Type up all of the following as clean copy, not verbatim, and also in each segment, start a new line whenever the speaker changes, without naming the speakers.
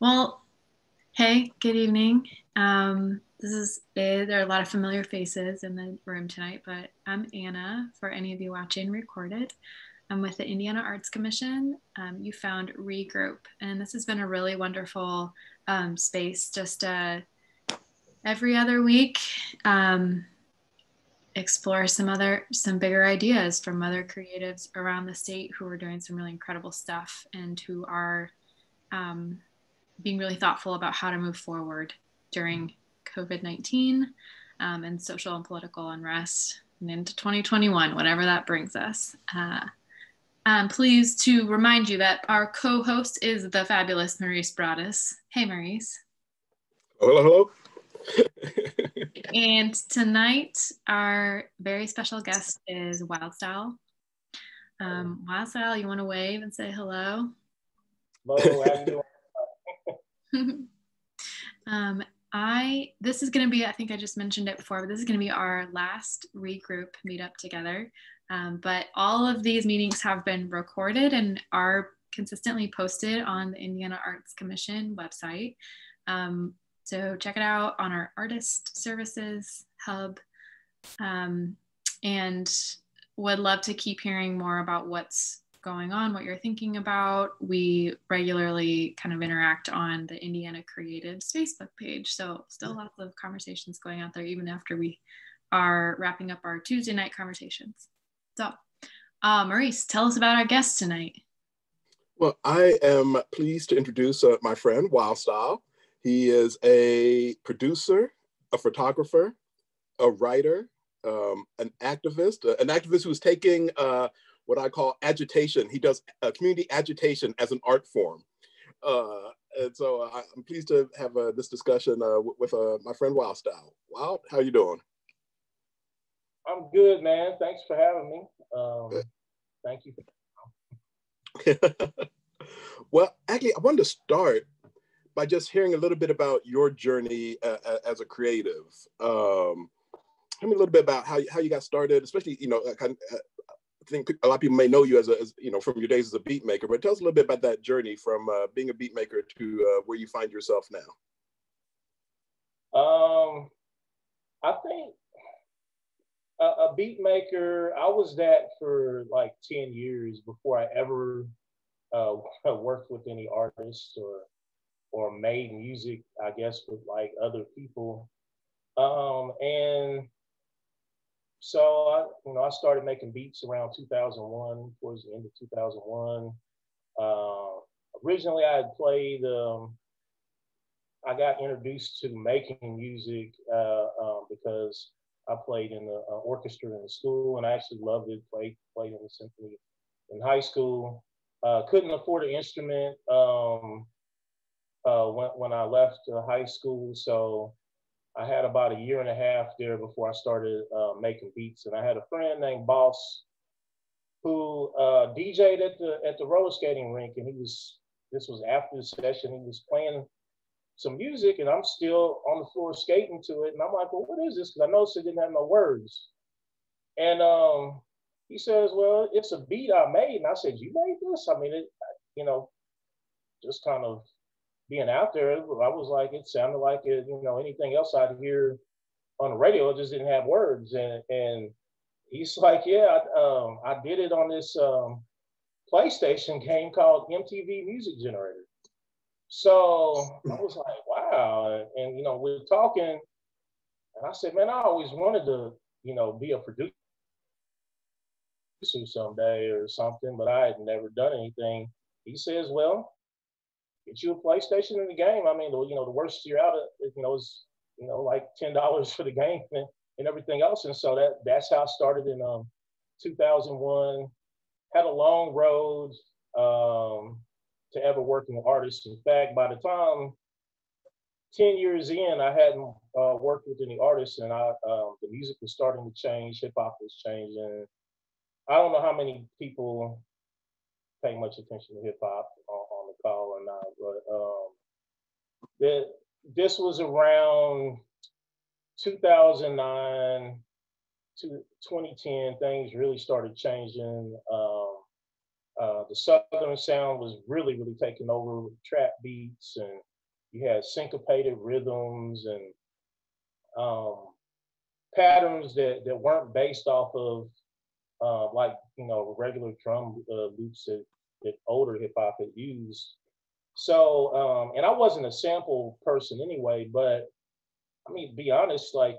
Well, hey, good evening. There are a lot of familiar faces in the room tonight, but I'm Anna for any of you watching recorded. I'm with the Indiana Arts Commission. You found Regroup, and this has been a really wonderful space just every other week. Explore some bigger ideas from other creatives around the state who are doing some really incredible stuff and who are um, being really thoughtful about how to move forward during COVID-19 and social and political unrest and into 2021, whatever that brings us. I'm pleased to remind you that our co-host is the fabulous Maurice Broaddus. Hey, Maurice.
Hello, hello.
And tonight, our very special guest is Wildstyle. Wildstyle, you want to wave and say hello?
Hello, how you doing?
This is going to be, I think I just mentioned it before, but this is going to be our last regroup meetup together. But all of these meetings have been recorded and are consistently posted on the Indiana Arts Commission website. So check it out on our artist services hub, and would love to keep hearing more about what's going on, what you're thinking about. We regularly kind of interact on the Indiana Creatives Facebook page. So still lots of conversations going out there, even after we are wrapping up our Tuesday night conversations. So Maurice, tell us about our guest tonight.
Well, I am pleased to introduce my friend, Wildstyle. He is a producer, a photographer, a writer, an activist who's taking what I call agitation. He does community agitation as an art form. And so I'm pleased to have this discussion with my friend Wildstyle. Wild, how you doing?
I'm good, man. Thanks for having me. Thank you.
Well, actually, I wanted to start by just hearing a little bit about your journey as a creative. Tell me a little bit about how you got started, especially, I think a lot of people may know you as from your days as a beat maker, but tell us a little bit about that journey from being a beat maker to where you find yourself now.
I think a beat maker, I was that for like 10 years before I ever worked with any artists or made music, I guess, with like other people. And so I started making beats around 2001, towards the end of 2001. Originally, I had played. I got introduced to making music because I played in the orchestra in the school, and I actually loved it. Played in the symphony in high school. Couldn't afford an instrument when I left high school, so I had about a year and a half there before I started making beats. And I had a friend named Boss who DJ'd at the roller skating rink, and this was after the session. He was playing some music, and I'm still on the floor skating to it. And I'm like, well, what is this? Because I noticed it didn't have no words. And he says, well, it's a beat I made. And I said, you made this? I mean, just kind of being out there, I was like, it sounded like it, anything else I'd hear on the radio, it just didn't have words. And he's like, yeah, I did it on this PlayStation game called MTV Music Generator. So I was like, wow. And we're talking, and I said, man, I always wanted to, be a producer someday or something, but I had never done anything. He says, well, get you a PlayStation in the game. I mean, the worst year out, is like $10 for the game and everything else. And so that's how I started in 2001. Had a long road to ever working with artists. In fact, by the time 10 years in, I hadn't worked with any artists, and the music was starting to change. Hip hop was changing. I don't know how many people pay much attention to hip hop on the call or not, but this was around 2009 to 2010. Things really started changing. The Southern sound was really, really taking over with trap beats, and you had syncopated rhythms and patterns that weren't based off of like, you know, regular drum loops that older hip hop had used. So, and I wasn't a sample person anyway, but I mean, to be honest, like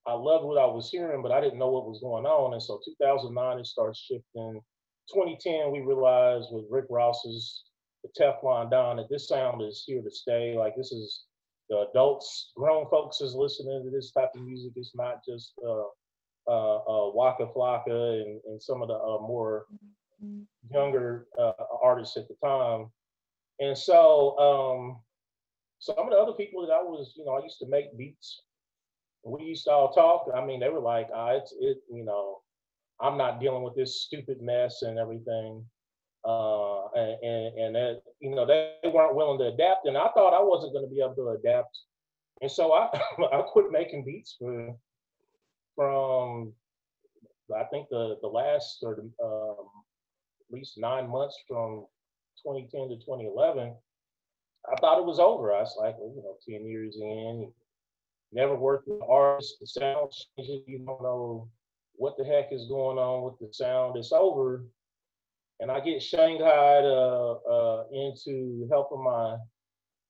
I loved what I was hearing, but I didn't know what was going on. And so 2009, it starts shifting. 2010, we realized with Rick Ross's The Teflon Don that this sound is here to stay. Like this is the adults, grown folks is listening to this type of music. It's not just Waka Flocka and some of the more younger artists at the time. And so some of the other people that I was, you know, I used to make beats. We used to all talk. I mean, they were like, you know, I'm not dealing with this stupid mess and everything. And that, you know, they weren't willing to adapt. And I thought I wasn't going to be able to adapt. And so I, I quit making beats from, I think the last, or at least 9 months from 2010 to 2011. I thought it was over. I was like, well, you know, 10 years in, never worked with artists, the sound changes, you don't know what the heck is going on with the sound. It's over. And I get shanghaied into helping my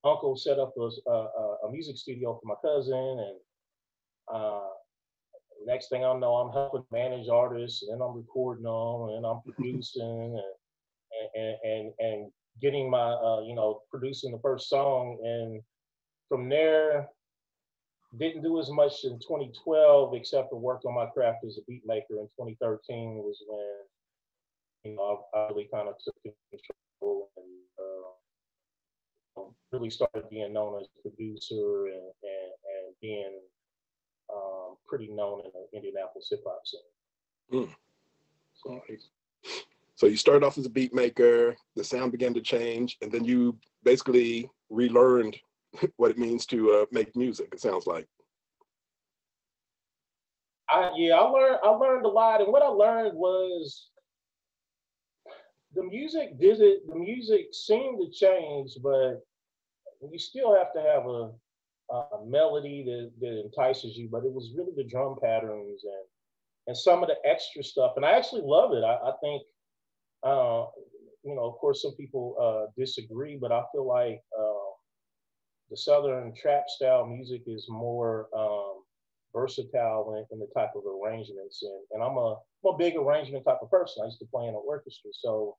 uncle set up a music studio for my cousin. And next thing I know, I'm helping manage artists, and then I'm recording them, and I'm producing and getting my, you know, producing the first song. And from there, didn't do as much in 2012, except for work on my craft as a beat maker. In 2013 was when, you know, I really kind of took control and really started being known as a producer and being pretty known in the Indianapolis hip hop scene.
So you started off as a beat maker, the sound began to change, and then you basically relearned what it means to make music, it sounds like.
I learned a lot, and what I learned was the music seemed to change, but you still have to have a melody that entices you. But it was really the drum patterns and some of the extra stuff, and I actually love it. I think, you know, of course, some people disagree, but I feel like the Southern trap style music is more versatile in the type of arrangements. And I'm a big arrangement type of person. I used to play in an orchestra. So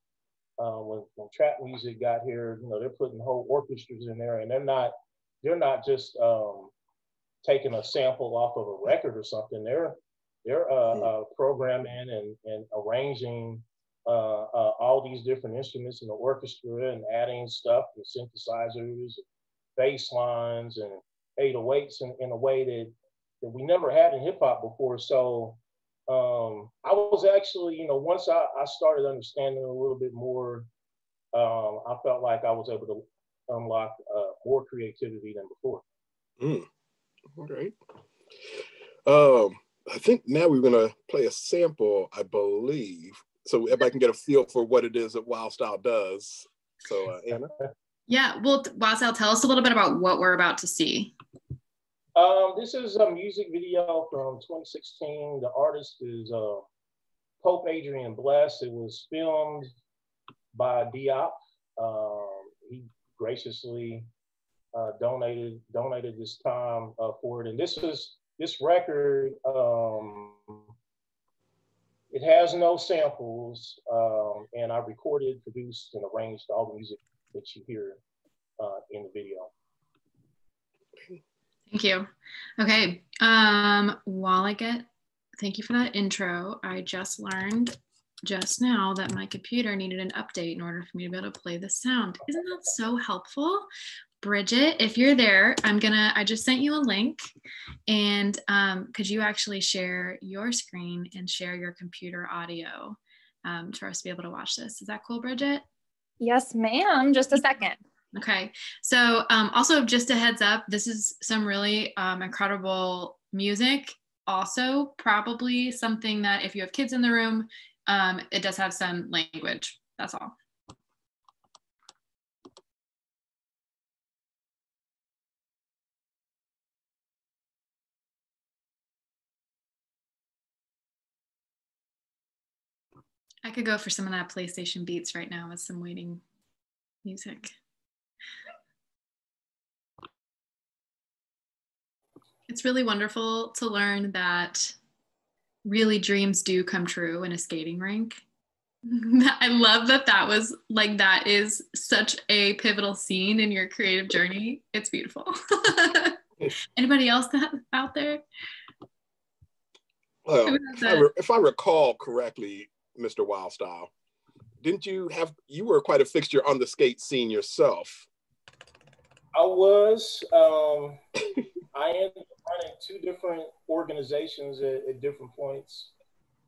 when trap music got here, you know, they're putting whole orchestras in there, and they're not just taking a sample off of a record or something. They're programming and arranging all these different instruments in the orchestra and adding stuff and synthesizers, bass lines, and 808s in a way that we never had in hip hop before. So I was actually, you know, once I started understanding a little bit more, I felt like I was able to unlock more creativity than before.
All right. I think now we're going to play a sample, I believe, so everybody can get a feel for what it is that Wildstyle does. So, Anna?
Yeah, well, Wildstyle, tell us a little bit about what we're about to see.
This is a music video from 2016. The artist is Pope Adrian Bless. It was filmed by Diop. He graciously donated this time for it. And this record, it has no samples, and I recorded, produced, and arranged all the music that you hear in the video.
Thank you. Okay, thank you for that intro. I just learned just now that my computer needed an update in order for me to be able to play the sound. Isn't that so helpful? Bridget, if you're there, I just sent you a link, and could you actually share your screen and share your computer audio for us to be able to watch this? Is that cool, Bridget?
Yes, ma'am. Just a second.
Okay. So also just a heads up, this is some really incredible music. Also probably something that if you have kids in the room, it does have some language. That's all. I could go for some of that PlayStation Beats right now with some waiting music. It's really wonderful to learn that really dreams do come true in a skating rink. I love that was like, that is such a pivotal scene in your creative journey. It's beautiful. Anybody else out there?
Well, if I recall correctly, Mr. Wildstyle, didn't you were quite a fixture on the skate scene yourself?
I was. I ended up running 2 different organizations at different points.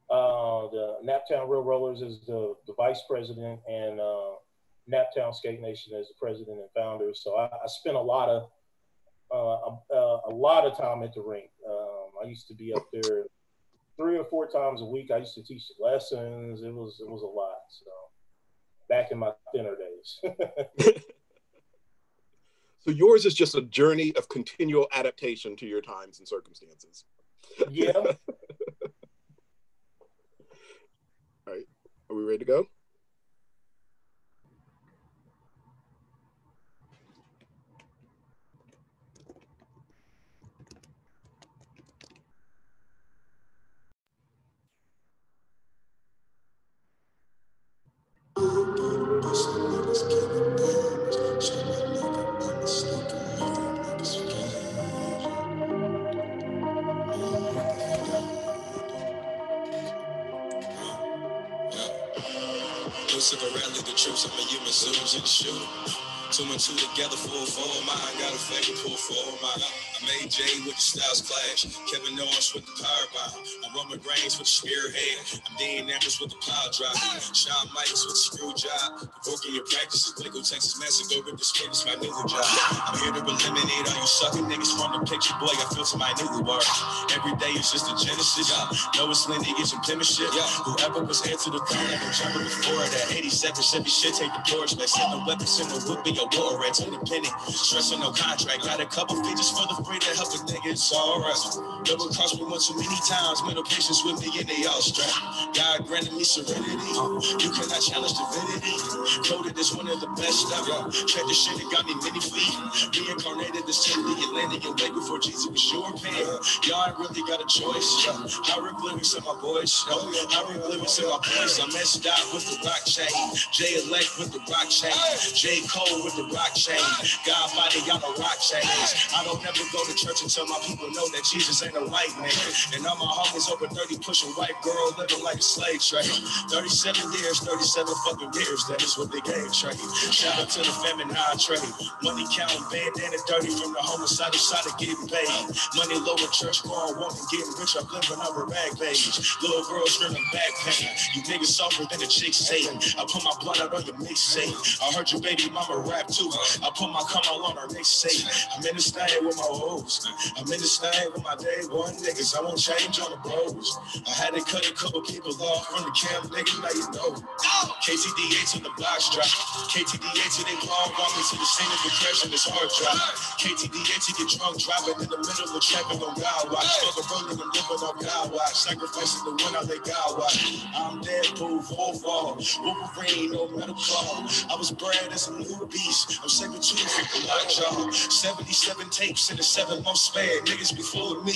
The Naptown Real Rollers is the vice president, and Naptown Skate Nation is the president and founder. So I spent a lot of time at the rink. I used to be up there 3 or 4 times a week. I used to teach lessons. It was a lot. So back in my thinner days.
So yours is just a journey of continual adaptation to your times and circumstances.
Yeah.
All right, are we ready to go?
Rally the troops, I'm a human zooms in the shoe. 2 and 2 together, 4 mine. Got a fake pull 4 mine. I'm AJ with the styles clash. Kevin Owens with the power bomb. I'm Roman Reigns with the spearhead. I'm Dean Ambrose with the pile drive. Shawn Michaels with the screw job. Working your practices, Waco, Texas, Massive over the spin is my new job. I'm here to eliminate all you sucking niggas from the picture, boy. I feel to my new bar. Every day is just a genesis. Know it's lineage and penmanship. Whoever was heir to the throne, I'm jumping before that. 87 Chevy shit, take the doors back. Send no weapons, send no whip in your war rats. Independent, stressing no contract. Got a couple features for the free to help a nigga. It's alright. Double cross me one too many times. Mental patience with me and they all strapped. God granted me serenity. You cannot challenge divinity. Coded as one of the best ever. Check the shit that got me many feet. Reincarnated this Timothy Atlantic and way before Jesus was your pen. Y'all ain't really got a choice. Hieroglyphics in my voice. Hieroglyphics in my voice. I messed out with the rock chain. J-Elect with the rock chain. J. Cole with the rock chain. God body on the rock chains. I don't never go to church until my people know that Jesus ain't a white man. And all my homies over 30 pushing white girl living like a slave trade. 37 years, 37 fucking years. That is what they gave trade. Shout out to the feminine trade. Money counting bandana dirty from the homicidal side of getting paid. Money low in church going walking getting rich. I'm living on a rag page. Little girl screaming back pain. You niggas softer than a chick Satan. I put my blood out on your mixtape. I heard your baby mama rap too. I put my cum all on her mixtape. I'm in this thing with my hoes. I'm in this thing with my day one niggas. I won't change on the bros. I had to cut a couple people off from the camp, nigga, now you know. KTDA to the box drop. KTDA to they long walk into the scene of the crash and it's hard drop. KTDA to get drunk driving in the middle of trapping on God watch. Struggle rolling and living on God watch. Sacrificing the one I let God watch. I'm Deadpool, full fall. Wolverine, no metal claw. I was bred as a new beast. I'm 7'2" for the lockjaw. 77 tapes in a 7-month span. Niggas be fooling me.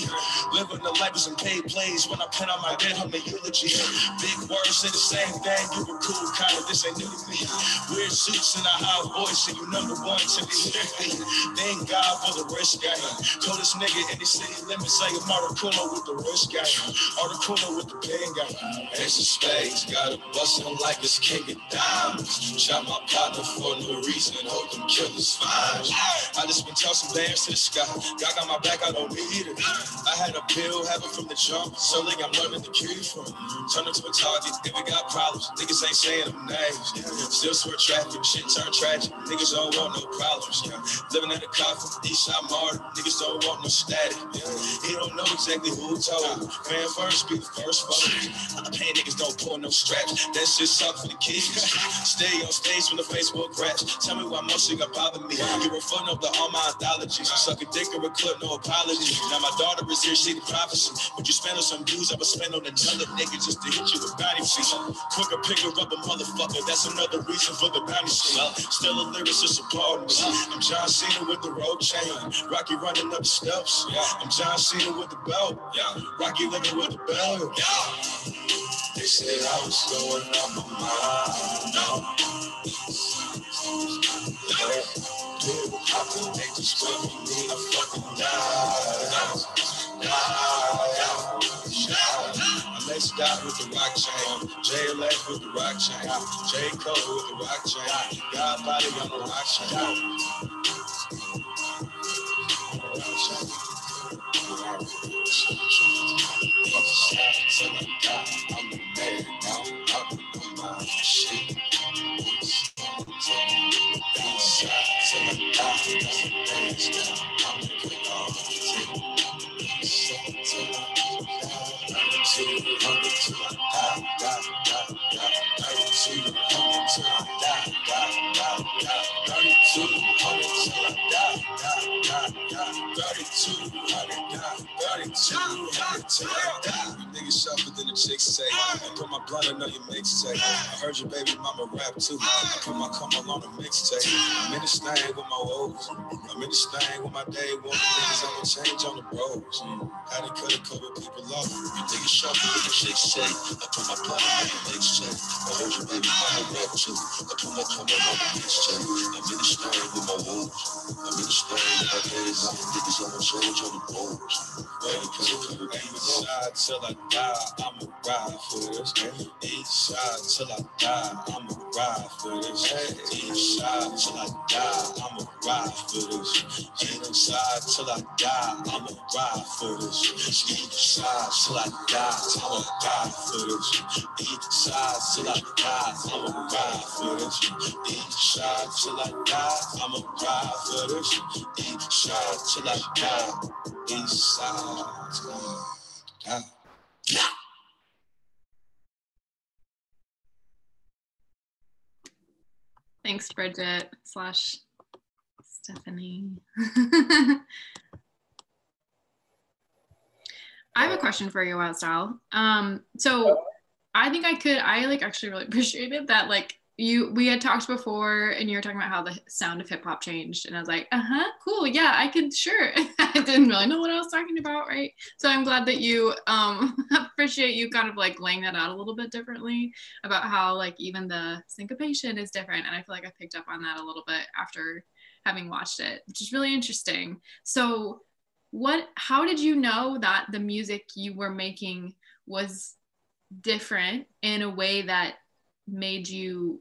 Living the life as in paid plays. When I pen on my dead, I'm a eulogy. Big words say the same thing. You were cool, kinda. This ain't new to me. Weird suits and a high voice, and you number one to me. Thank God for the risk game. Coldest nigga in the city limits. Say I'm Articuno with the risk game. Articuno with the pen game. Ace of spades, gotta bust him like it's king of diamonds. Shot my partner for no reason. Hope them killers fine. I just been tossing bands to the sky. God got my back, I don't need it. I had a pill, have it from the jump. So like I'm learning the key from. Turn into a target, if we got problems. Niggas ain't saying them names. Still swear traffic, shit turn tragic. Niggas don't want no problems. Living in a coffin, Eastside Martin. Niggas don't want no static. He don't know exactly who told. Man first, be the first vote. Paying niggas don't pull no straps. That shit suck for the kids. Stay on stage when the Facebook crash. Tell me why most shit got bother me. You were fun up to all my anthologies. Suck a dick record, no apology. Now my daughter is here, she the prophecy. Would you spend on some dudes, I would spend on another nigga just to hit you with body feet. Quicker picker up a motherfucker, that's another reason for the bounty shit. Still a lyricist, a partner. I'm John Cena with the road chain. Rocky running up the steps. I'm John Cena with the belt. Rocky living with the belt. They said I was going out my mind. No. How can they just wait for me? I fucking die. Let's die with the rock chain. JLX with the rock chain. J. Cole with the rock chain. God body on the rock chain. I'm the man now. I'm my shit. Niggas sharper than the chicks say. I put my blunt on your mixtape. I heard your baby mama rap too. I put my come on the mixtape. I'm in this thing with my woes. I'm in this thing with my day one. Niggas I'ma change on the bros. How they cut a couple people off. You niggas sharper than the chicks say. I put my blunt on your mixtape. I heard your baby mama rap too. I put my come on the mixtape. I'm in this thing with my woes. I'm in this thing with my day one. Niggas I'ma change on the bros. East side till I die, I'ma ride for this. East side till I die, I'ma ride for this. East side till I die, I'ma ride for this. East side till I die, I'ma ride for this. East side till I die, I'ma ride for this. East side till I die, I'ma ride for this. East side till I die, I'ma ride for this. East side till I die. East side.
Thanks, Bridget / Stephanie. I have a question for you, Wildstyle. So I think I like actually really appreciated that, like, we had talked before and you were talking about how the sound of hip hop changed, and I was like, cool, yeah, I could, sure. I didn't really know what I was talking about, right? So I'm glad that you appreciate you kind of like laying that out a little bit differently about how like even the syncopation is different, and I feel like I picked up on that a little bit after having watched it, which is really interesting. So how did you know that the music you were making was different in a way that made you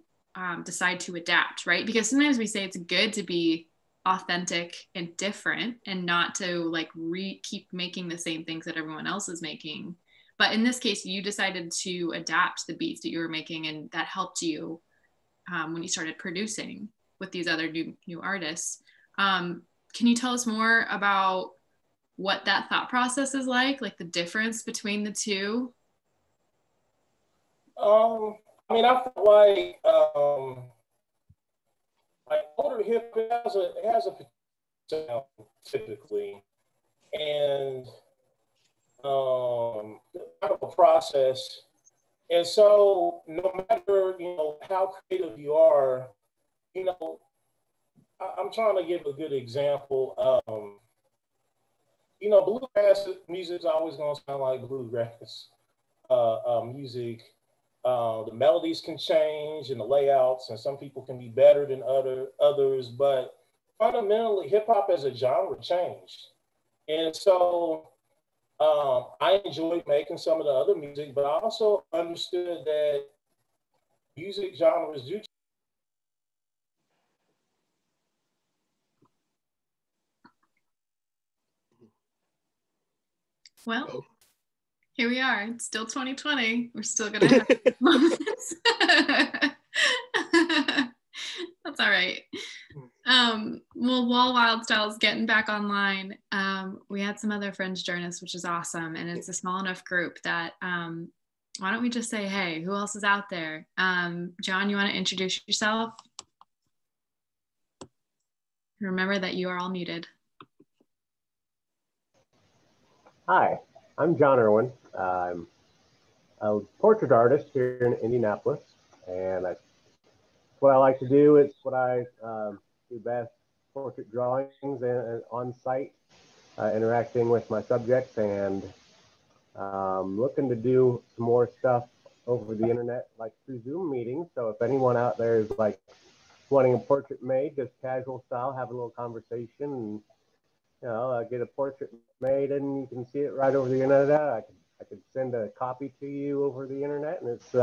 decide to adapt, right? Because sometimes we say it's good to be authentic and different and not to like keep making the same things that everyone else is making. But in this case, you decided to adapt the beats that you were making, and that helped you when you started producing with these other new artists. Can you tell us more about what that thought process is like the difference between the two?
I mean, I feel like older hip has a sound typically, and kind of a process. And so, no matter how creative you are, I'm trying to give a good example. Bluegrass music is always going to sound like bluegrass music. The melodies can change and the layouts, and some people can be better than others, but fundamentally hip hop as a genre changed. And so I enjoyed making some of the other music, but I also understood that music genres do.
Well, here we are. It's still 2020. We're still gonna have moments. That's all right. Well, while Wildstyle's getting back online, we had some other friends join us, which is awesome. And it's a small enough group that why don't we just say, hey, who else is out there? John, you want to introduce yourself? Remember that you are all muted.
Hi, I'm John Irwin. I'm a portrait artist here in Indianapolis, and what I like to do. It's what I do best: portrait drawings and on site, interacting with my subjects, and looking to do some more stuff over the internet, like through Zoom meetings. So if anyone out there is like wanting a portrait made, just casual style, have a little conversation, and get a portrait made, and you can see it right over the internet. I could send a copy to you over the internet, and it's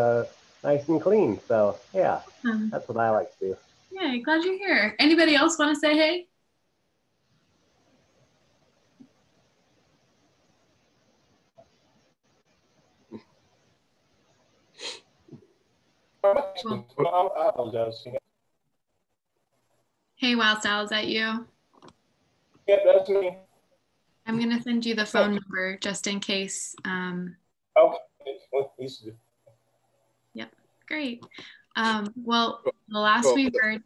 nice and clean. So yeah, that's what I like to do.
Yeah, glad you're here. Anybody else want to say hey?
Cool. I apologize.
Hey, Wildstyle, is that you?
Yeah, that's me.
I'm going to send you the phone number just in case.
Okay.
Yep, great. Well, the last we heard,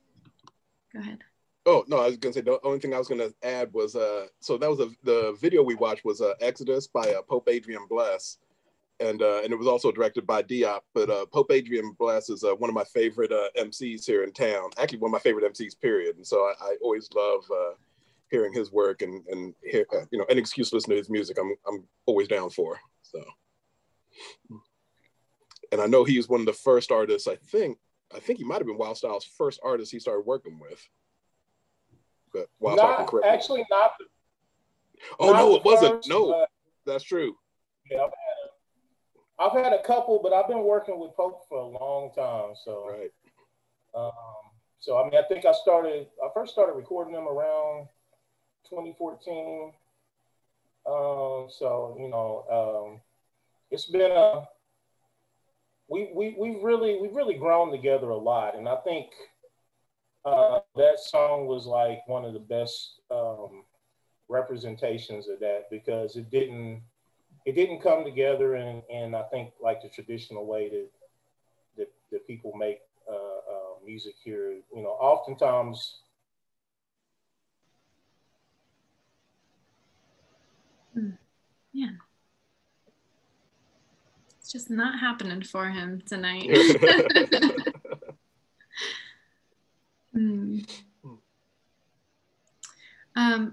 go ahead.
Oh, no, I was going to say, the only thing I was going to add was, so that was the video we watched was Exodus by Pope Adrian Bless. And it was also directed by Diop, but Pope Adrian Bless is one of my favorite MCs here in town. Actually, one of my favorite MCs, period. And so I always love hearing his work and hear, any excuse to listen to his music. I'm always down for. So, and I know he was one of the first artists. I think he might have been Wildstyle's first artist he started working with. But Wildstyle can correct me.
Actually, not.
Oh
not
no, it wasn't.
First,
no, that's true.
Yeah, I've had a couple, but I've been working with Pope for a long time. So,
right.
So I mean, I think I first started recording them around 2014. So it's been we've really grown together a lot, and I think that song was like one of the best representations of that, because it didn't come together in I think like the traditional way that people make music here. Oftentimes.
Yeah. It's just not happening for him tonight.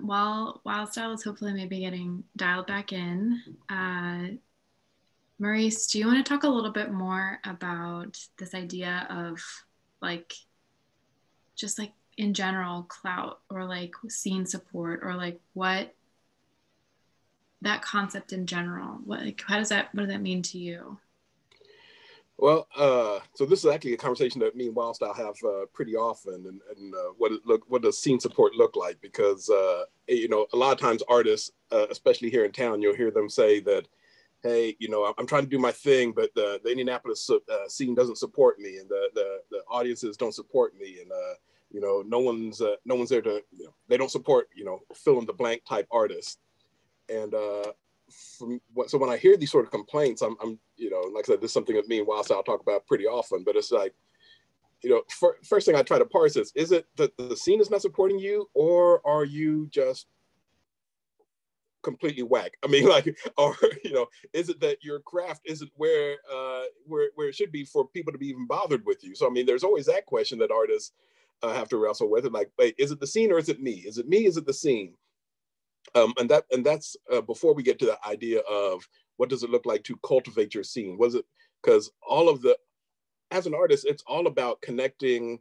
While Wildstyle is hopefully maybe getting dialed back in, Maurice, do you want to talk a little bit more about this idea of just in general clout, or scene support, or what that concept in general, what does that mean to you?
Well, so this is actually a conversation that me and Wildstyle have pretty often, and what does scene support look like? Because a lot of times artists, especially here in town, you'll hear them say that, hey, I'm trying to do my thing, but the Indianapolis scene doesn't support me, and the audiences don't support me, and no one's there to, they don't support, fill in the blank type artists. And so when I hear these sort of complaints, I'm like I said, this is something that me and Wildstyle talk about pretty often, but it's like, first thing I try to parse is it that the scene is not supporting you, or are you just completely whack? I mean, or is it that your craft isn't where it should be for people to be even bothered with you? So I mean, there's always that question that artists have to wrestle with. And wait, is it the scene or is it me? Is it me? Is it the scene? And that's before we get to the idea of what does it look like to cultivate your scene? Was it because as an artist, it's all about connecting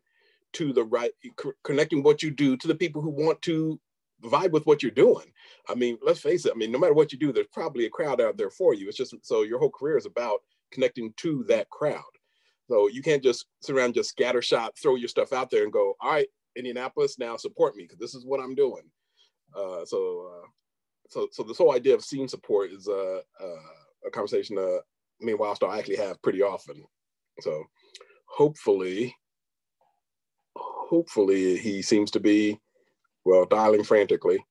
connecting what you do to the people who want to vibe with what you're doing. I mean, let's face it. I mean, no matter what you do, there's probably a crowd out there for you. It's just, so your whole career is about connecting to that crowd. So you can't just sit around, just scattershot, throw your stuff out there and go, all right, Indianapolis, now support me because this is what I'm doing. So this whole idea of scene support is a conversation me and Wildstyle actually have pretty often. So hopefully he seems to be, well, dialing frantically.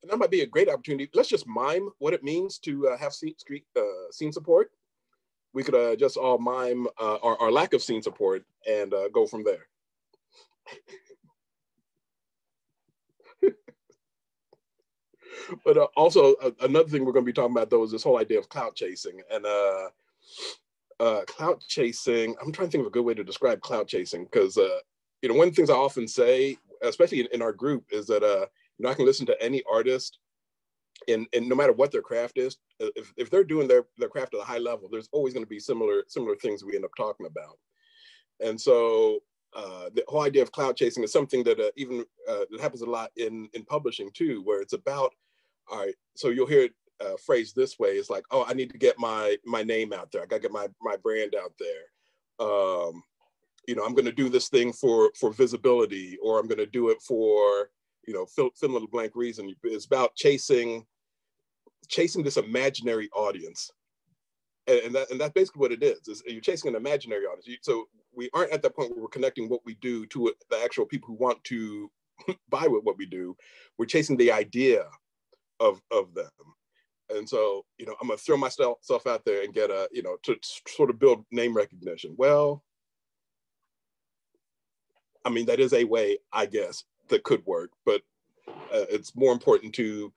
And that might be a great opportunity. Let's just mime what it means to have scene support. We could just all mime our lack of scene support and go from there. But also another thing we're going to be talking about though is this whole idea of clout chasing. And clout chasing, I'm trying to think of a good way to describe clout chasing, because you know, one of the things I often say, especially in our group, is that you know, I can listen to any artist, and no matter what their craft is, if they're doing their craft at a high level, there's always going to be similar things we end up talking about. And so the whole idea of clout chasing is something that even it happens a lot in publishing too, where it's about, all right, so you'll hear it phrased this way: it's like, oh, I need to get my name out there. I got to get my brand out there. You know, I'm going to do this thing for visibility, or I'm going to do it for, you know, fill in the blank reason. It's about chasing this imaginary audience. And that's basically what it is you're chasing an imaginary audience. So we aren't at that point where we're connecting what we do to the actual people who want to buy what we do. We're chasing the idea of them. And so, you know, I'm gonna throw myself out there and get you know, to sort of build name recognition. Well, I mean, that is a way, I guess, that could work, but it's more important to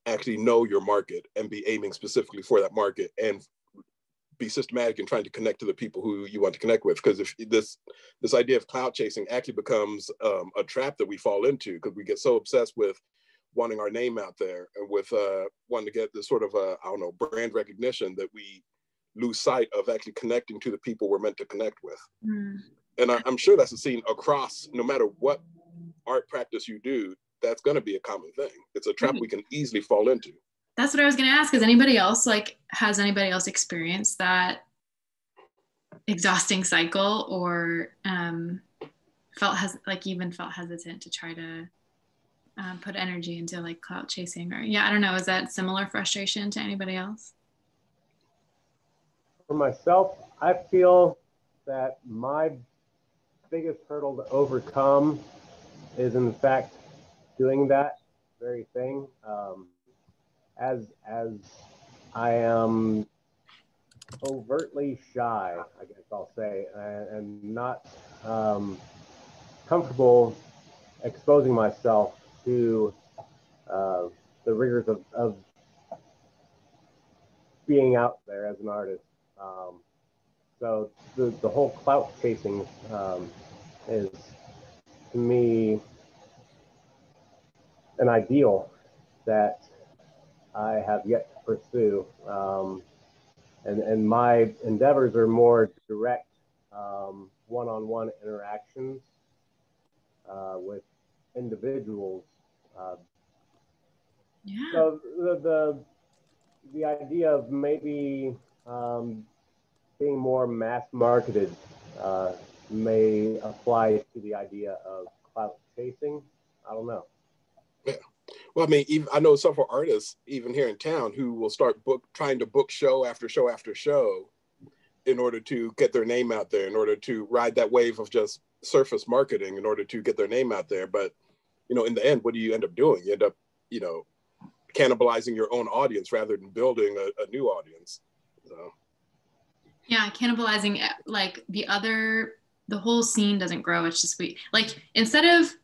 actually know your market and be aiming specifically for that market and be systematic in trying to connect to the people who you want to connect with. Because if this idea of clout chasing actually becomes a trap that we fall into, because we get so obsessed with wanting our name out there and with wanting to get this sort of I don't know, brand recognition, that we lose sight of actually connecting to the people we're meant to connect with. And I'm sure that's a scene across, no matter what art practice you do, that's going to be a common thing. It's a trap we can easily fall into.
That's what I was going to ask. Has anybody else experienced that exhausting cycle, or felt hesitant to try to put energy into like clout chasing? Or I don't know, is that similar frustration to anybody else?
For myself, I feel that my biggest hurdle to overcome is in fact doing that very thing. As I am overtly shy, I guess I'll say, and not comfortable exposing myself to the rigors of being out there as an artist. So the whole clout chasing is, to me, an ideal that I have yet to pursue. And my endeavors are more direct one-on-one interactions with individuals. So the idea of maybe being more mass marketed may apply to the idea of clout chasing. I don't know.
Yeah. Well, I mean, even I know several artists, even here in town, who will start trying to book show after show after show in order to get their name out there, in order to ride that wave of just surface marketing, in order to get their name out there. But, you know, in the end, what do you end up doing? You end up, you know, cannibalizing your own audience rather than building a new audience. So. Yeah,
cannibalizing, like the whole scene doesn't grow. It's just like instead of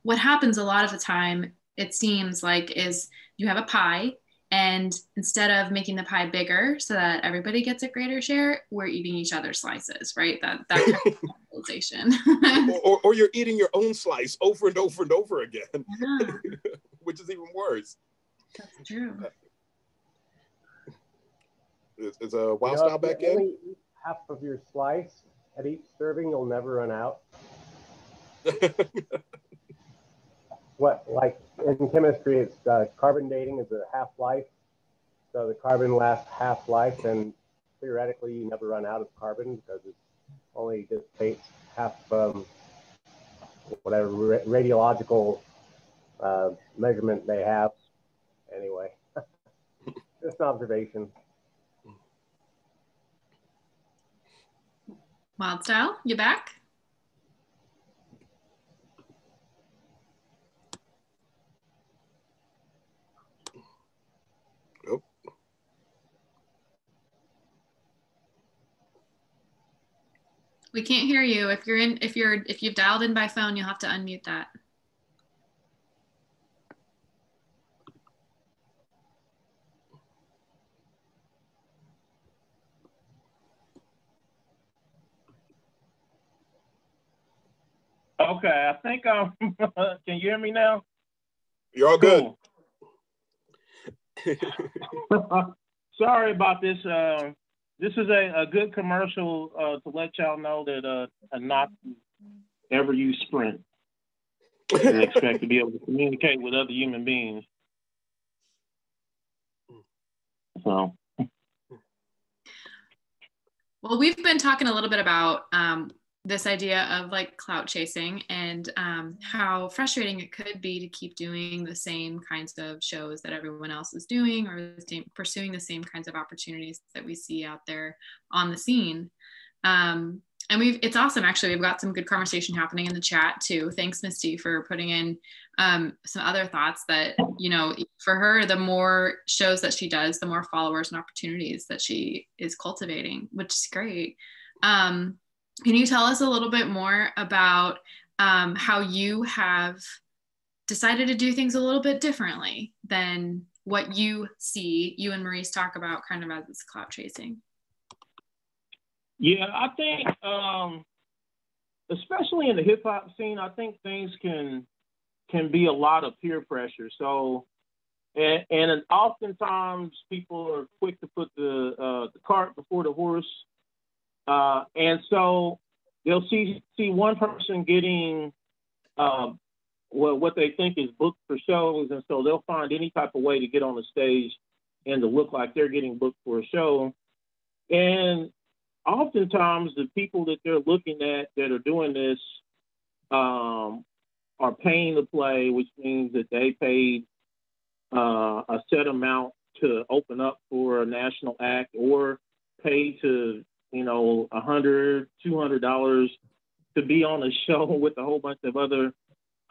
what happens a lot of the time, it seems like, is you have a pie, and instead of making the pie bigger so that everybody gets a greater share, we're eating each other's slices, right? That kind of cannibalization.
or you're eating your own slice over and over and over again, which is even worse.
That's true.
Is a Wildstyle back in?
Only eat half of your slice at each serving, you'll never run out. What, like in chemistry, it's carbon dating is a half-life. So the carbon lasts half-life, and theoretically you never run out of carbon because it only dissipates half whatever radiological measurement they have. Anyway, just an observation.
Wildstyle, you back?
Nope.
We can't hear you. If you've dialed in by phone, you'll have to unmute that.
Okay, I think I'm. Can you hear me now?
You're all
Cool.
good.
Sorry about this. This is a good commercial to let y'all know that not ever use Sprint and expect to be able to communicate with other human beings. So.
Well, we've been talking a little bit about this idea of like clout chasing and how frustrating it could be to keep doing the same kinds of shows that everyone else is doing, or pursuing the same kinds of opportunities that we see out there on the scene. And it's awesome, actually. We've got some good conversation happening in the chat too. Thanks, Misty, for putting in some other thoughts that, you know, for her, the more shows that she does, the more followers and opportunities that she is cultivating, which is great. Can you tell us a little bit more about how you have decided to do things a little bit differently than what you see you and Maurice talk about kind of as this clout chasing?
Yeah, I think, especially in the hip hop scene, I think things can be a lot of peer pressure. So, and oftentimes people are quick to put the cart before the horse, and so they'll see one person getting what they think is booked for shows, and so they'll find any type of way to get on the stage and to look like they're getting booked for a show, and oftentimes the people that they're looking at that are doing this are paying to play, which means that they paid a set amount to open up for a national act, or pay to, you know, $100, $200 to be on a show with a whole bunch of other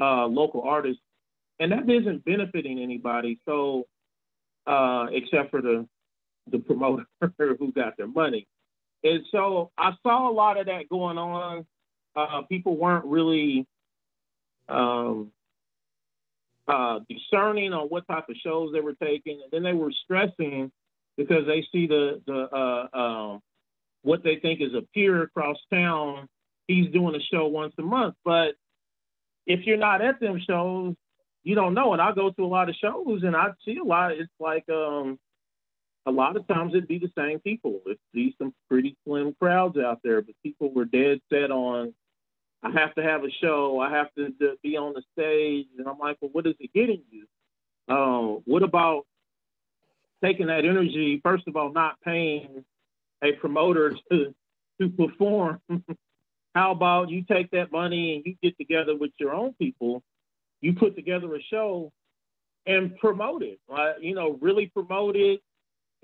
local artists. And that isn't benefiting anybody. So, except for the promoter who got their money. And so I saw a lot of that going on. People weren't really discerning on what type of shows they were taking, and then they were stressing because they see the what they think is a peer across town. He's doing a show once a month, but if you're not at them shows, you don't know. And I go to a lot of shows, and I see a lot. It's like a lot of times it'd be the same people. It'd be some pretty slim crowds out there, but people were dead set on, I have to have a show. I have to be on the stage. And I'm like, well, what is it getting you? What about taking that energy, first of all, not paying a promoter to perform? How about you take that money and you get together with your own people, you put together a show and promote it, you know, really promote it,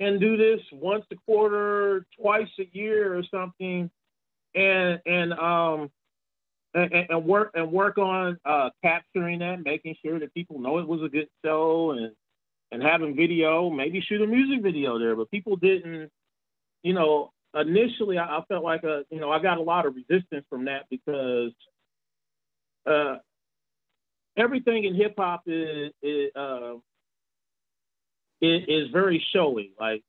and do this once a quarter, twice a year or something, and work on capturing that, making sure that people know it was a good show, and having video, maybe shoot a music video there. But people didn't, you know, initially I felt like you know, I got a lot of resistance from that, because everything in hip hop is very showy. Like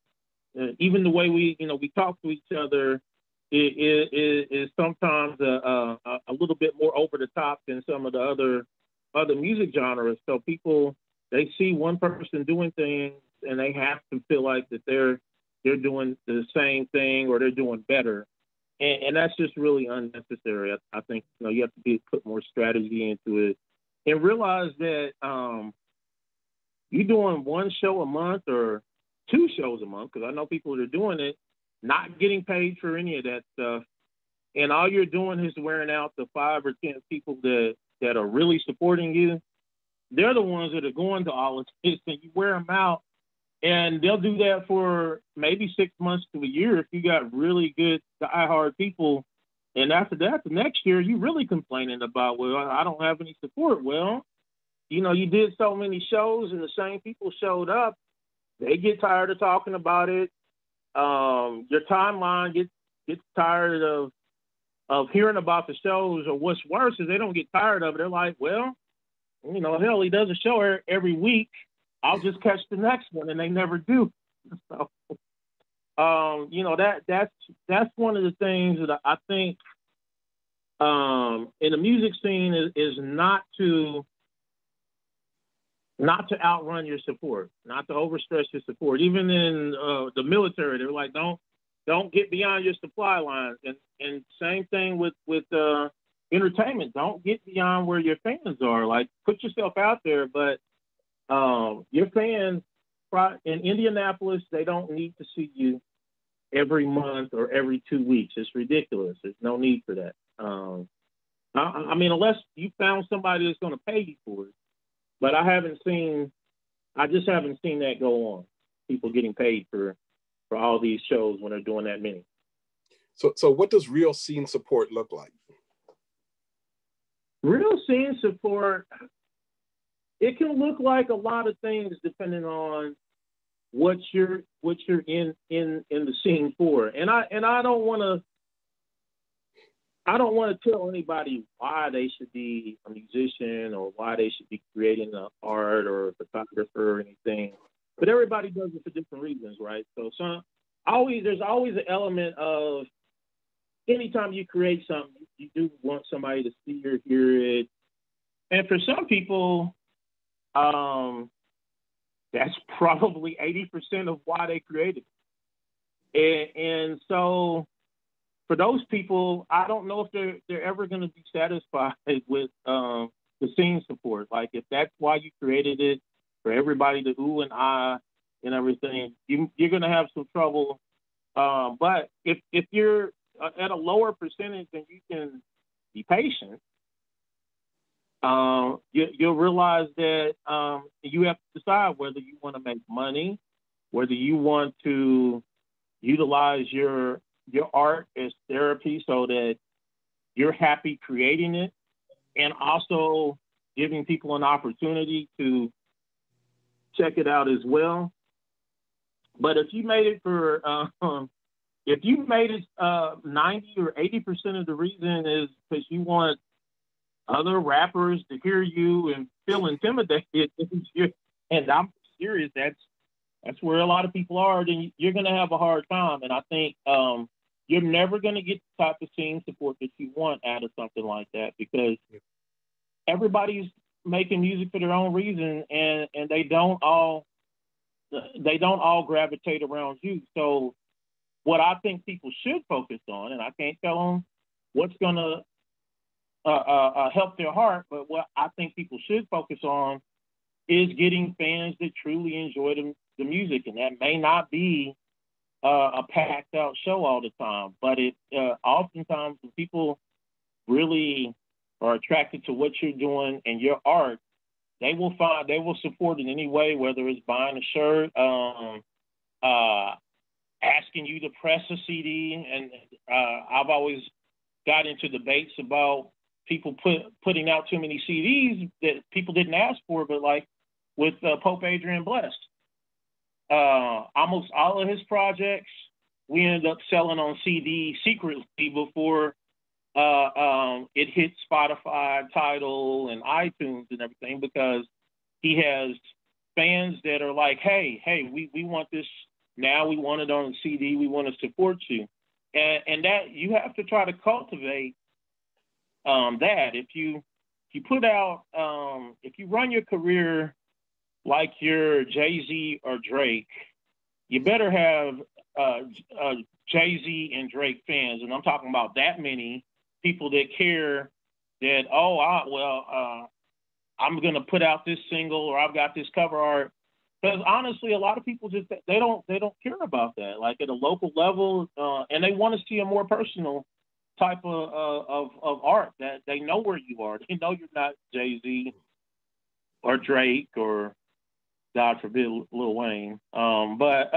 even the way we talk to each other is sometimes a little bit more over the top than some of the other music genres. So people, they see one person doing things and they have to feel like that they're doing the same thing or they're doing better, and that's just really unnecessary. I think, you know, you have to put more strategy into it and realize that you're doing one show a month or two shows a month, because I know people that are doing it, not getting paid for any of that stuff. And all you're doing is wearing out the 5 or 10 people that are really supporting you. They're the ones that are going to all of this, and you wear them out. And they'll do that for maybe 6 months to a year if you got really good, diehard people. And after that, the next year, you're really complaining about, well, I don't have any support. Well, you know, you did so many shows and the same people showed up. They get tired of talking about it. Your timeline gets tired of hearing about the shows, or what's worse is they don't get tired of it. They're like, well, you know, hell, he does a show every week. I'll just catch the next one, and they never do. So, you know, that's one of the things that I think in the music scene is not to outrun your support, not to overstress your support. Even in the military, they're like, don't get beyond your supply lines. And same thing with entertainment. Don't get beyond where your fans are. Like, put yourself out there, but your fans in Indianapolis, they don't need to see you every month or every 2 weeks. It's ridiculous. There's no need for that. I mean, unless you found somebody that's going to pay you for it. But I just haven't seen that go on. People getting paid for all these shows when they're doing that many.
So what does real scene support look like?
Real scene support, it can look like a lot of things depending on what you're in the scene for. And I don't want to tell anybody why they should be a musician or why they should be creating an art or a photographer or anything. But everybody does it for different reasons, right? So there's always an element of, anytime you create something, you do want somebody to see or hear it. And for some people, that's probably 80% of why they created it. And so for those people, I don't know if they're ever going to be satisfied with the scene support. Like, if that's why you created it, for everybody to ooh and ah and everything, you're going to have some trouble. But if you're at a lower percentage and you can be patient, you'll realize that you have to decide whether you want to make money, whether you want to utilize your art as therapy so that you're happy creating it, and also giving people an opportunity to check it out as well. But if you made it for, if you made it 90 or 80% of the reason is because you want other rappers to hear you and feel intimidated, and I'm serious, that's where a lot of people are, then you're going to have a hard time. And I think you're never going to get the type of scene support that you want out of something like that, because everybody's making music for their own reason, and they don't all gravitate around you. So what I think people should focus on, and I can't tell them what's going to help their heart, but what I think people should focus on is getting fans that truly enjoy the music. And that may not be a packed out show all the time, but it oftentimes when people really are attracted to what you're doing and your art, they will support in any way, whether it's buying a shirt, asking you to press a CD. And I've always got into debates about people putting out too many CDs that people didn't ask for, but like with Pope Adrian Blessed, almost all of his projects we ended up selling on CD secretly before it hit Spotify, Tidal, and iTunes and everything, because he has fans that are like, hey, we want this now. We want it on CD. We want to support you. And that you have to try to cultivate that. If you put out, if you run your career like you're Jay-Z or Drake, you better have Jay-Z and Drake fans. And I'm talking about that many people that care that, I'm going to put out this single, or I've got this cover art. Because honestly, a lot of people just, they don't care about that. Like at a local level, and they want to see a more personal type of art, that they know where you are. They know you're not Jay-Z or Drake or, God forbid, Lil Wayne. But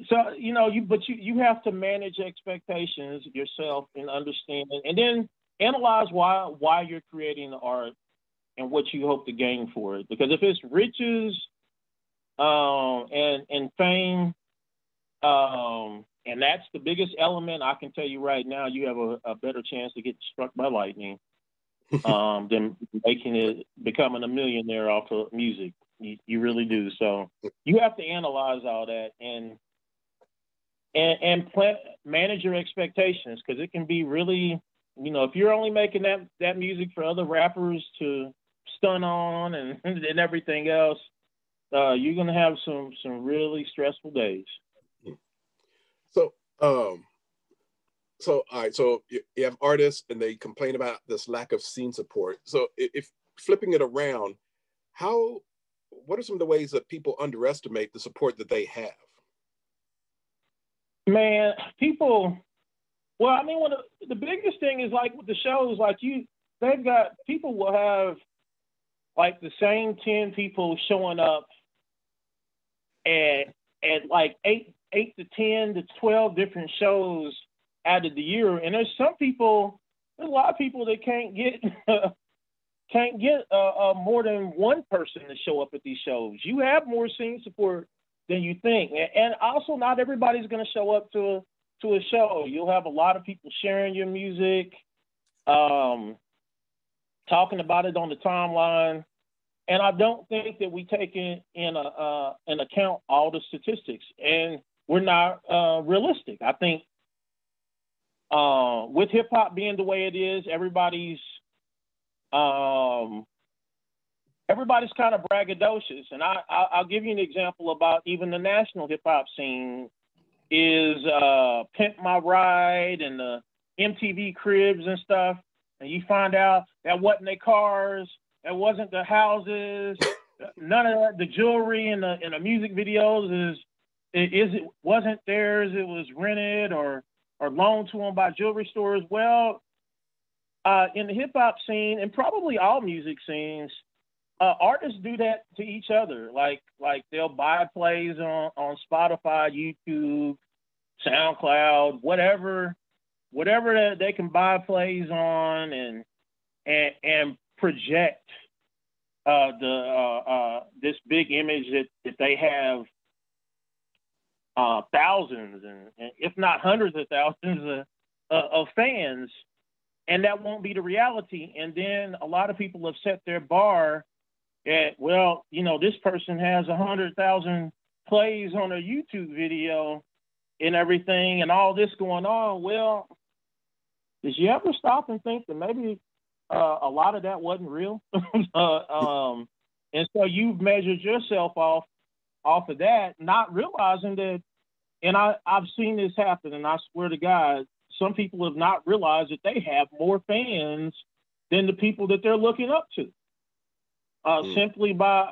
so, you have to manage expectations yourself and understand, and then analyze why you're creating the art and what you hope to gain for it. Because if it's riches and fame, and that's the biggest element, I can tell you right now, you have a better chance to get struck by lightning than becoming a millionaire off of music. You really do. So you have to analyze all that and manage your expectations, because it can be really You know, if you're only making that music for other rappers to stun on and everything else, you're gonna have some really stressful days.
So, so all right, so you have artists and they complain about this lack of scene support. So if flipping it around, what are some of the ways that people underestimate the support that they have?
Man, people. Well, I mean, the biggest thing is like with the shows, like they've got people will have like the same 10 people showing up at like eight to 10 to 12 different shows out of the year, and there's a lot of people that can't get more than one person to show up at these shows. You have more scene support than you think, and also not everybody's going to show up to a show. You'll have a lot of people sharing your music, talking about it on the timeline, and I don't think that we take in account all the statistics, and we're not realistic. I think with hip hop being the way it is, everybody's kind of braggadocious, and I'll give you an example about even the national hip hop scene is Pimp My Ride and the MTV Cribs and stuff, and you find out that wasn't their cars, that wasn't their houses, none of that, the jewelry in the music videos wasn't theirs, it was rented or loaned to them by jewelry stores. Well, in the hip hop scene and probably all music scenes, artists do that to each other. Like they'll buy plays on Spotify, YouTube, SoundCloud, whatever that they can buy plays on and project this big image that they have thousands and if not hundreds of thousands of fans, and that won't be the reality. And then a lot of people have set their bar at, well, you know, this person has 100,000 plays on a YouTube video and everything and all this going on. Well, did you ever stop and think that maybe a lot of that wasn't real? And so you've measured yourself off of that, not realizing that, and I've seen this happen, and I swear to God, some people have not realized that they have more fans than the people that they're looking up to. Simply by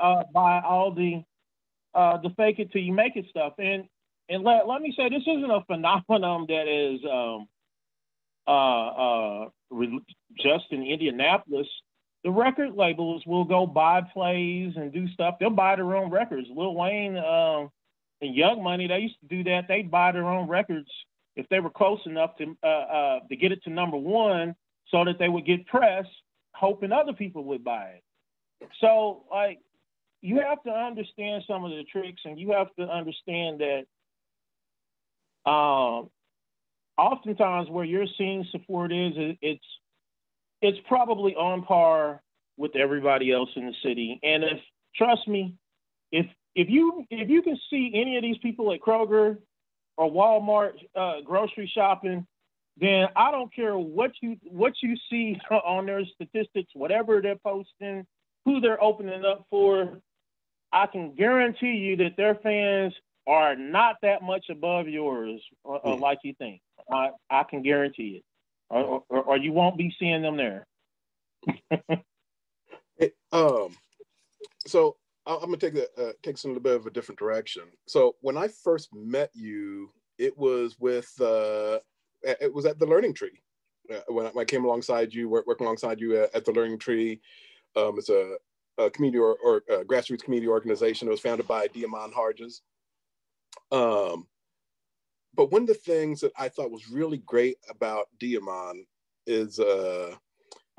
all the fake it till you make it stuff. And let me say, this isn't a phenomenon that is just in Indianapolis. The record labels will go buy plays and do stuff. They'll buy their own records. Lil Wayne and Young Money, they used to do that. They'd buy their own records if they were close enough to get it to number one, so that they would get press, hoping other people would buy it. So, like, you have to understand some of the tricks, and you have to understand that oftentimes where your scene support is, it's probably on par with everybody else in the city. And trust me, if you can see any of these people at Kroger or Walmart grocery shopping, then I don't care what you see on their statistics, whatever they're posting, who they're opening up for. I can guarantee you that their fans are not that much above yours, like you think. I can guarantee it, or you won't be seeing them there.
So I'm gonna take a little bit of a different direction. So when I first met you, it was it was at the Learning Tree. When I came alongside you, working alongside you at the Learning Tree. It's a community or a grassroots community organization. It was founded by Diamond Harges. But one of the things that I thought was really great about Diamond is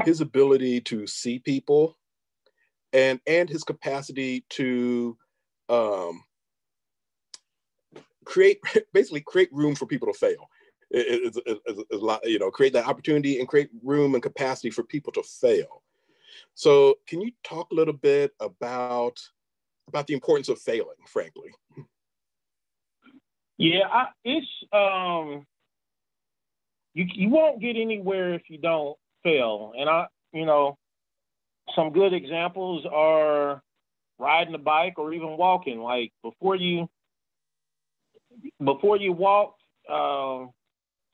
his ability to see people and his capacity to create room for people to fail. It's a lot, create that opportunity and create room and capacity for people to fail. So can you talk a little bit about the importance of failing, frankly?
Yeah, you won't get anywhere if you don't fail. And some good examples are riding a bike or even walking. Like before you walk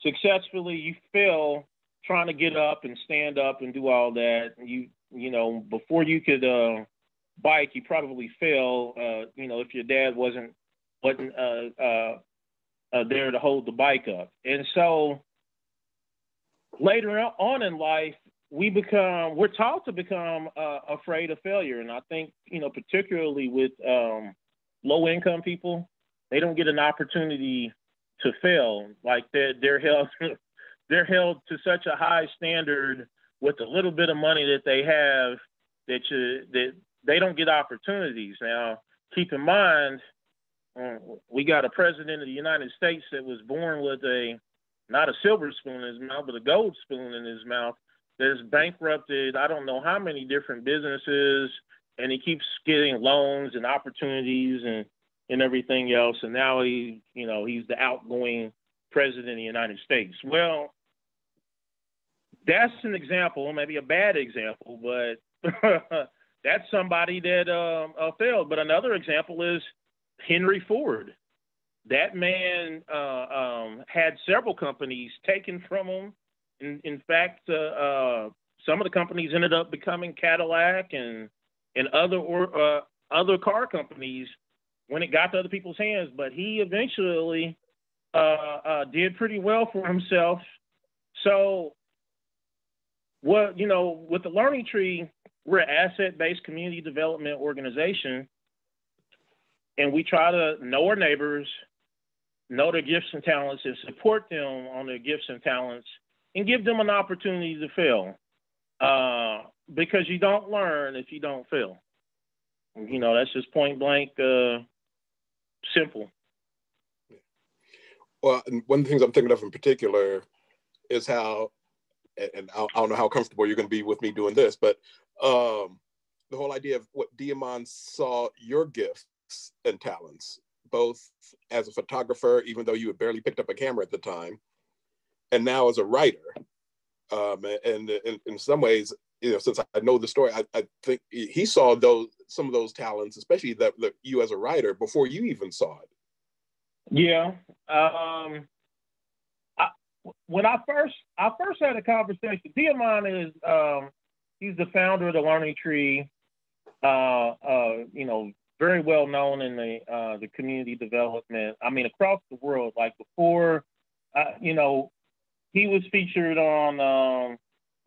successfully, you fail trying to get up and stand up and do all that. Before you could bike, you probably fail. If your dad wasn't there to hold the bike up. And so later on in life, we're taught to become afraid of failure. And I think, particularly with low income people, they don't get an opportunity to fail. Like they're held they're held to such a high standard with the little bit of money that they have that they don't get opportunities. Now, keep in mind, we got a president of the United States that was born with not a silver spoon in his mouth, but a gold spoon in his mouth, that's bankrupted I don't know how many different businesses, and he keeps getting loans and opportunities and everything else. And now he's the outgoing president of the United States. Well, that's an example, maybe a bad example, but that's somebody that failed. But another example is Henry Ford. That man had several companies taken from him. In fact, some of the companies ended up becoming Cadillac and other car companies when it got to other people's hands. But he eventually did pretty well for himself. So, with the Learning Tree, we're an asset-based community development organization, and we try to know our neighbors, know their gifts and talents, and support them on their gifts and talents, and give them an opportunity to fail. Because you don't learn if you don't fail. That's just point blank simple.
Well, and one of the things I'm thinking of in particular is how, and I don't know how comfortable you're going to be with me doing this, but the whole idea of what Diamond saw your gifts and talents, both as a photographer, even though you had barely picked up a camera at the time, and now as a writer. And in some ways, since I know the story, I think he saw some of those talents, especially that you as a writer, before you even saw it.
Yeah. When I first had a conversation, Diamond is he's the founder of the Learning Tree. Very well known in the community development. I mean, across the world. Like before, he was featured on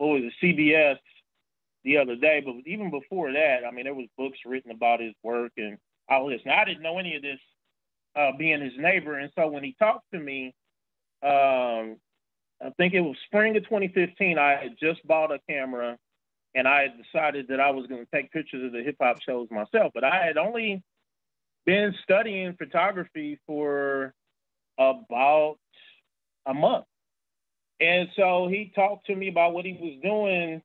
CBS the other day. But even before that, I mean, there was books written about his work and all this. Now, I didn't know any of this being his neighbor, and so when he talked to me, I think it was spring of 2015. I had just bought a camera, and I had decided that I was going to take pictures of the hip hop shows myself. But I had only been studying photography for about a month. And so he talked to me about what he was doing,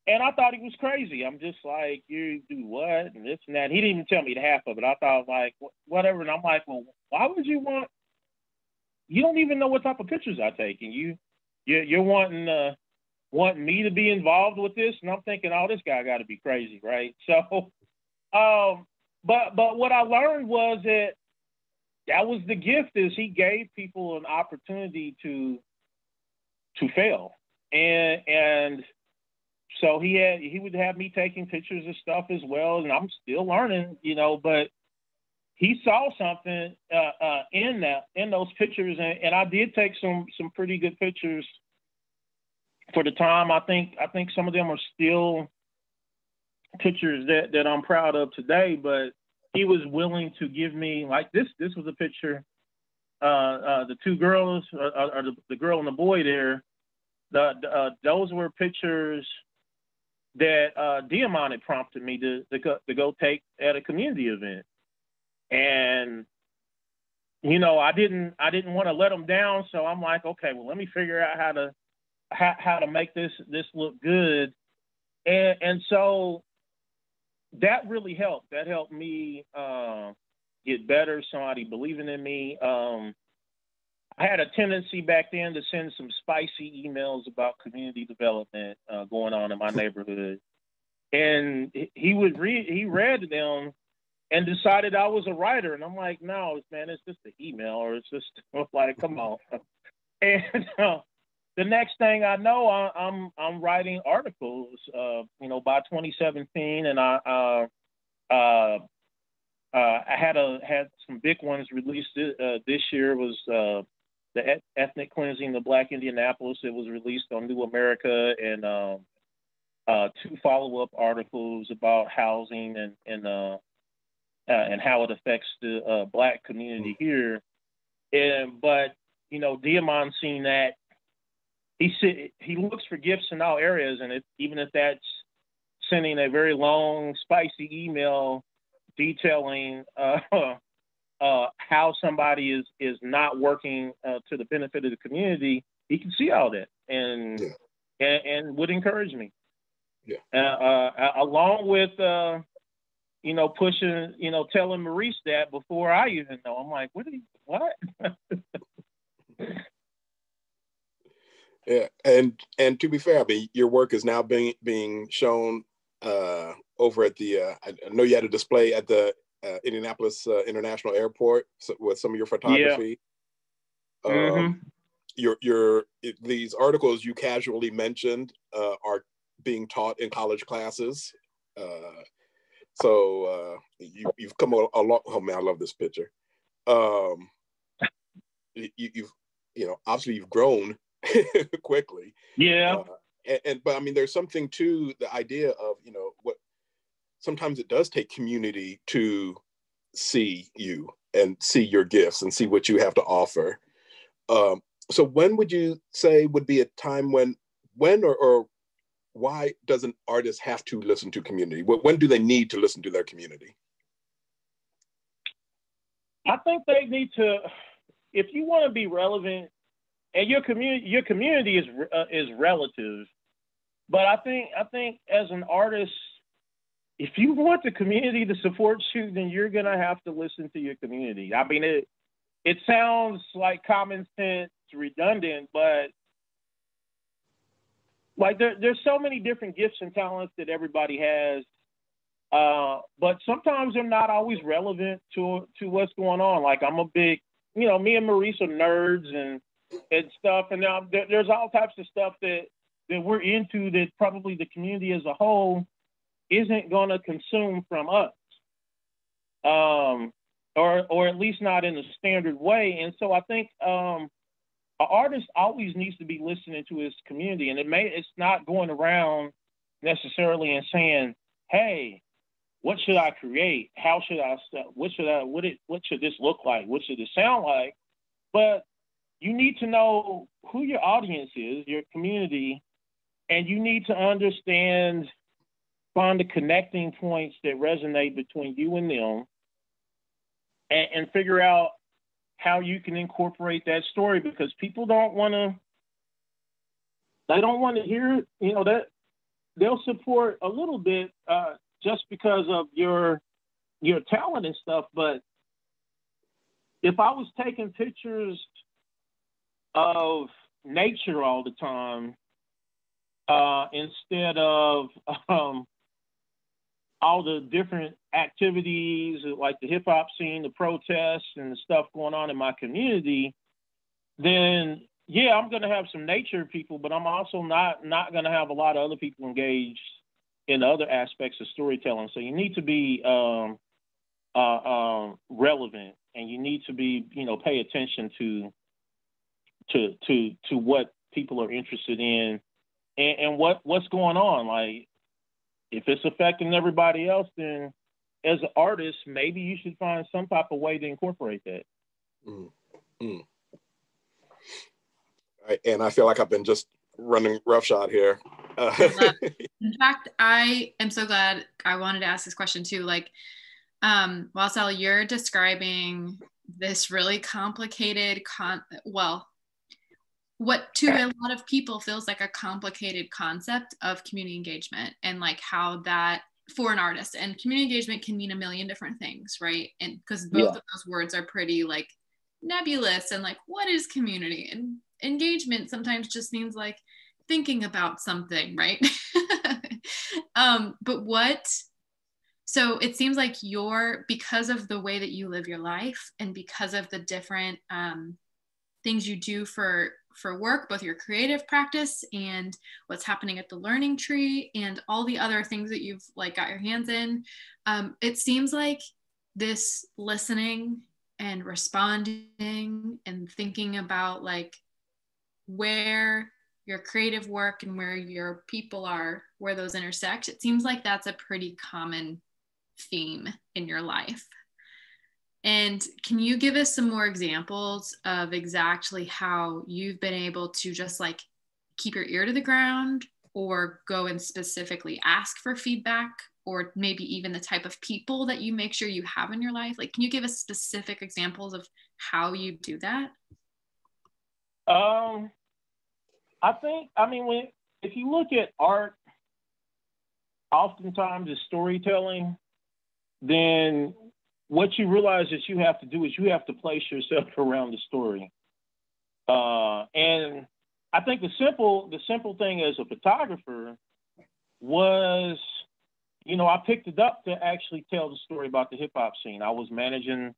and I thought he was crazy. I'm just like, you do what? And this and that. He didn't even tell me the half of it. I thought, like, whatever. And I'm like, well, why would you want? You don't even know what type of pictures I take, and you're wanting me to be involved with this, and I'm thinking, oh, this guy got to be crazy, right? So, but what I learned was that was the gift, is he gave people an opportunity to fail, and so he would have me taking pictures of stuff as well, and I'm still learning, but he saw something in those pictures, and I did take some pretty good pictures for the time. I think some of them are still pictures that I'm proud of today, but he was willing to give me, like, this was a picture, the two girls, or the girl and the boy there, those were pictures that Diamond had prompted me to go take at a community event. And I didn't want to let them down, so I'm like, okay, well, let me figure out how to make this look good, and so that really helped. That helped me get better. Somebody believing in me. I had a tendency back then to send some spicy emails about community development going on in my neighborhood. And he read them and decided I was a writer. And I'm like, no, man, it's just an email, or it's just like, come on. And the next thing I know, I'm writing articles, by 2017. And I had some big ones released this year. Was the ethnic cleansing of Black Indianapolis. It was released on New America, and 2 follow-up articles about housing and how it affects the Black community here. But Diamond seen that. He looks for gifts in all areas, and even if that's sending a very long, spicy email detailing how somebody is not working to the benefit of the community, he can see all that and would encourage me. Yeah. Along with pushing, telling Maurice that before I even know. I'm like, what?
Yeah, and to be fair, I mean, your work is now being shown over at the. I know you had a display at the Indianapolis International Airport with some of your photography. Yeah. These articles you casually mentioned are being taught in college classes. So you've come a long. Oh man, I love this picture. You've obviously you've grown quickly.
Yeah.
But I mean, there's something to the idea of what sometimes it does take community to see you and see your gifts and see what you have to offer. So when would you say would be a time when or why does an artist have to listen to community? When do they need to listen to their community?
I think they need to, if you want to be relevant, and your community is relative. But I think as an artist, if you want the community to support you, then you're gonna have to listen to your community. I mean, it sounds like common sense, redundant, but like there's so many different gifts and talents that everybody has, but sometimes they're not always relevant to what's going on. Like I'm a big, me and Maurice are nerds and stuff, and now there's all types of stuff that we're into that probably the community as a whole isn't going to consume from us, or at least not in a standard way. And so I think an artist always needs to be listening to his community, and it's not going around necessarily and saying, "Hey, what should I create? How should I? What should this look like? What should it sound like?" But you need to know who your audience is, your community, and you need to find the connecting points that resonate between you and them, and figure out how you can incorporate that story, because people don't want to hear, that they'll support a little bit just because of your talent and stuff. But if I was taking pictures of nature all the time, instead of all the different activities like the hip hop scene, the protests and the stuff going on in my community, then yeah, I'm going to have some nature people, but I'm also not going to have a lot of other people engaged in other aspects of storytelling. So you need to be relevant, and you need to be, pay attention to what people are interested in, and what's going on. Like, if it's affecting everybody else, then as an artist, maybe you should find some type of way to incorporate that.
And I feel like I've been just running roughshod here.
In fact, I am so glad I wanted to ask this question too. Like, Wildstyle, you're describing this really complicated what to a lot of people feels like a complicated concept of community engagement, and like how that for an artist, and community engagement can mean a million different things, right? And because both of those words are pretty like nebulous and like, what is community? And engagement sometimes just means like thinking about something, right? But so it seems like because of the way that you live your life and because of the different things you do for work, both your creative practice and what's happening at the learning tree and all the other things that you've like got your hands in, it seems like this listening and responding and thinking about like where your creative work and where your people are, where those intersect, it seems like that's a pretty common theme in your life. And can you give us some more examples of exactly how you've been able to just like keep your ear to the ground or go and specifically ask for feedback, or maybe even the type of people that you make sure you have in your life? Like, can you give us specific examples of how you do that?
If you look at art, oftentimes it's storytelling, then what you realize that you have to do is you have to place yourself around the story. And I think the simple thing as a photographer was, I picked it up to actually tell the story about the hip hop scene. I was managing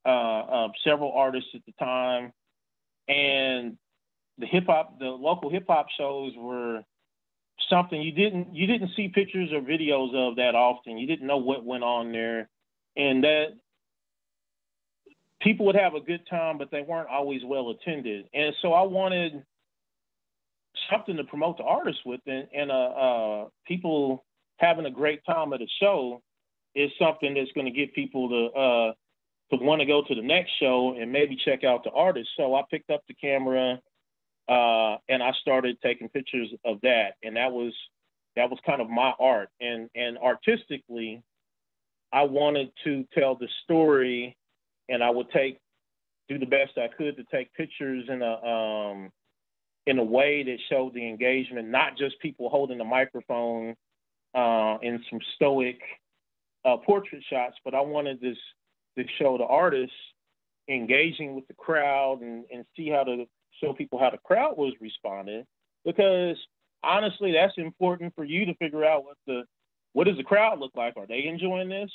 several artists at the time, and the local hip hop shows were something you didn't see pictures or videos of that often. You didn't know what went on there, and that people would have a good time, but they weren't always well attended. And so I wanted something to promote the artists with, and people having a great time at a show is something that's going to get people to want to go to the next show and maybe check out the artist. So I picked up the camera and I started taking pictures of that, and that was kind of my art. And artistically, I wanted to tell the story, and I would do the best I could to take pictures in a way that showed the engagement, not just people holding a microphone in some stoic portrait shots, but I wanted to show the artists engaging with the crowd and show people how the crowd was responding, because honestly, that's important for you to figure out what does the crowd look like? Are they enjoying this?